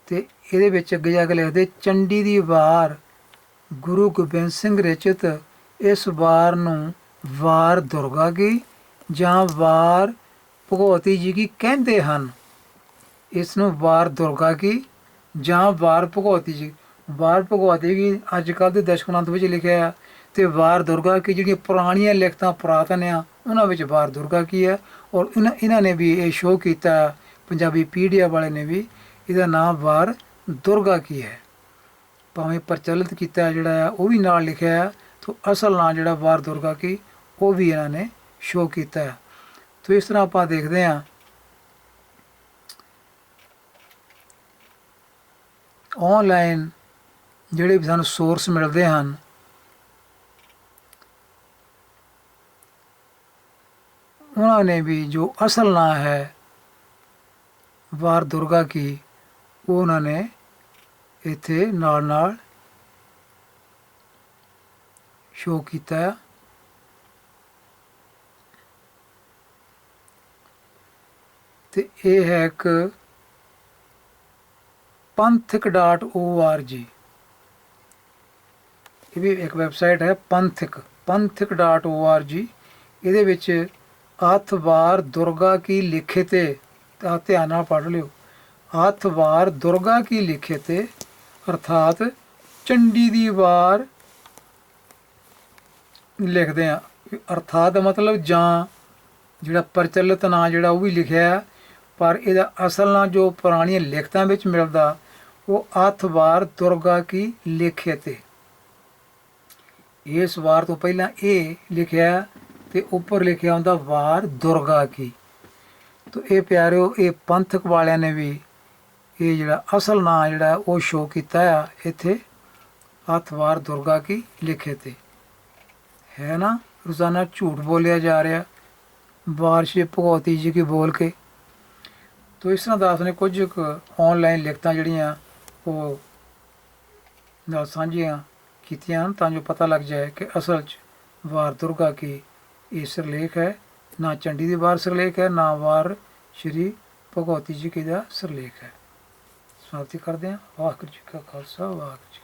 ਤੇ ਇਹਦੇ ਵਿੱਚ ਅੱਗੇ ਜਾ ਕੇ ਲਿਖਦੇ ਚੰਡੀ ਦੀ ਵਾਰ ਗੁਰੂ ਗੋਬਿੰਦ ਸਿੰਘ ਰਚਿਤ ਇਸ ਵਾਰ ਨੂੰ ਵਾਰ ਦੁਰਗਾ ਕੀ ਜਾਂ ਵਾਰ ਭਗਵਤੀ ਜੀ ਕੀ ਕਹਿੰਦੇ ਹਨ। ਇਸ ਨੂੰ ਵਾਰ ਦੁਰਗਾ ਕੀ ਜਾਂ ਵਾਰ ਭਗਵਤੀ ਜੀ, ਵਾਰ ਭਗਵਤੀ ਕੀ ਅੱਜ ਕੱਲ੍ਹ ਦੇ ਦਸ਼ਗ੍ਰੰਥ ਵਿੱਚ ਲਿਖਿਆ ਹੈ, ਤੇ ਵਾਰ ਦੁਰਗਾ ਕੀ ਜਿਹੜੀਆਂ ਪੁਰਾਣੀਆਂ ਲਿਖਤਾਂ ਪੁਰਾਤਨ ਆ ਉਹਨਾਂ ਵਿੱਚ ਵਾਰ ਦੁਰਗਾ ਕੀ ਹੈ। ਔਰ ਇਹਨਾਂ ਨੇ ਵੀ ਇਹ ਸ਼ੋਅ ਕੀਤਾ, ਪੰਜਾਬੀ ਪੀਡੀਆ ਵਾਲੇ ਨੇ ਵੀ, ਇਹਦਾ ਨਾਮ ਵਾਰ ਦੁਰਗਾ ਕੀ ਹੈ। ਭਾਵੇਂ ਪ੍ਰਚਲਿਤ ਕੀਤਾ ਜਿਹੜਾ ਆ ਉਹ ਵੀ ਨਾਲ ਲਿਖਿਆ ਹੈ, ਤਾਂ ਅਸਲ ਨਾਂ ਜਿਹੜਾ ਵਾਰ ਦੁਰਗਾ ਕੀ ਉਹ ਵੀ ਇਹਨਾਂ ਨੇ ਸ਼ੋਅ ਕੀਤਾ ਹੈ। ਤਾਂ ਇਸ ਤਰ੍ਹਾਂ ਆਪਾਂ ਦੇਖਦੇ ਹਾਂ ਆਨਲਾਈਨ ਜਿਹੜੇ ਵੀ ਸਾਨੂੰ ਸੋਰਸ ਮਿਲਦੇ ਹਨ, ਉਹਨਾਂ ਨੇ ਵੀ ਜੋ ਅਸਲ ਨਾਂ ਹੈ ਵਾਰ ਦੁਰਗਾ ਕੀ ਉਹ ਉਹਨਾਂ ਨੇ ਇੱਥੇ ਨਾਲ ਸ਼ੋਅ ਕੀਤਾ। ਤੇ ਇਹ ਹੈ ਇੱਕ panthik.org। ਇਹ ਵੀ ਇੱਕ ਵੈਬਸਾਈਟ ਹੈ panthik.org। ਇਹਦੇ ਵਿੱਚ ਆਥਵਾਰ ਦੁਰਗਾ ਕੀ ਲਿਖੇ ਤੇ ਧਿਆਨ ਨਾਲ ਪੜ੍ਹ ਲਿਓ। ਆਥਵਾਰ ਦੁਰਗਾ ਕੀ ਲਿਖੇ ਤੇ ਅਰਥਾਤ ਚੰਡੀ ਦੀ ਵਾਰ ਲਿਖਦੇ ਆ। ਅਰਥਾਤ ਮਤਲਬ ਜਾਂ ਜਿਹੜਾ ਪ੍ਰਚਲਿਤ ਨਾਂ ਜਿਹੜਾ ਉਹ ਵੀ ਲਿਖਿਆ, ਪਰ ਇਹਦਾ ਅਸਲ ਨਾਂ ਜੋ ਪੁਰਾਣੀਆਂ ਲਿਖਤਾਂ ਵਿੱਚ ਮਿਲਦਾ ਉਹ ਆਥਵਾਰ ਦੁਰਗਾ ਕੀ ਲਿਖੇ ਤੇ। ਇਸ ਵਾਰ ਤੋਂ ਪਹਿਲਾਂ ਇਹ ਲਿਖਿਆ ਤੇ ਉੱਪਰ ਲਿਖਿਆ ਹੁੰਦਾ ਵਾਰ ਦੁਰਗਾ ਕੀ। ਤੋ ਇਹ ਪਿਆਰਿਓ, ਇਹ ਪੰਥਕ ਵਾਲਿਆਂ ਨੇ ਵੀ ਇਹ ਜਿਹੜਾ ਅਸਲ ਨਾਂ ਜਿਹੜਾ ਉਹ ਸ਼ੋਅ ਕੀਤਾ ਆ ਇੱਥੇ, ਆਥਵਾਰ ਦੁਰਗਾ ਕੀ ਲਿਖੇ ਤੇ ਹੈ ਨਾ। ਰੋਜ਼ਾਨਾ ਝੂਠ ਬੋਲਿਆ ਜਾ ਰਿਹਾ ਵਾਰ ਸ਼੍ਰੀ ਭਗਵਤੀ ਜੀ ਕੀ ਬੋਲ ਕੇ। ਤੋ ਇਸ ਤਰ੍ਹਾਂ ਦਾਸ ਨੇ ਕੁਝ ਆਨਲਾਈਨ ਲਿਖਤਾਂ ਜਿਹੜੀਆਂ ਉਹ ਨਾਲ ਸਾਂਝੀਆਂ ਕੀਤੀਆਂ ਹਨ, ਤਾਂ ਜੋ ਪਤਾ ਲੱਗ ਜਾਏ ਕਿ ਅਸਲ 'ਚ ਵਾਰ ਦੁਰਗਾ ਕੀ ਇਹ ਸਿਰਲੇਖ ਹੈ, ਨਾ ਚੰਡੀ ਦੀ ਵਾਰ ਸਿਰਲੇਖ ਹੈ, ਨਾ ਵਾਰ ਸ਼੍ਰੀ ਭਗਵਤੀ ਜੀ ਕੀ ਦਾ ਸਿਰਲੇਖ ਹੈ। ਸਮਾਪਤੀ ਕਰਦੇ ਹਾਂ। ਵਾਹਿਗੁਰੂ ਜੀ ਕਾ ਖਾਲਸਾ, ਵਾਹਿਗੁਰੂ ਜੀ।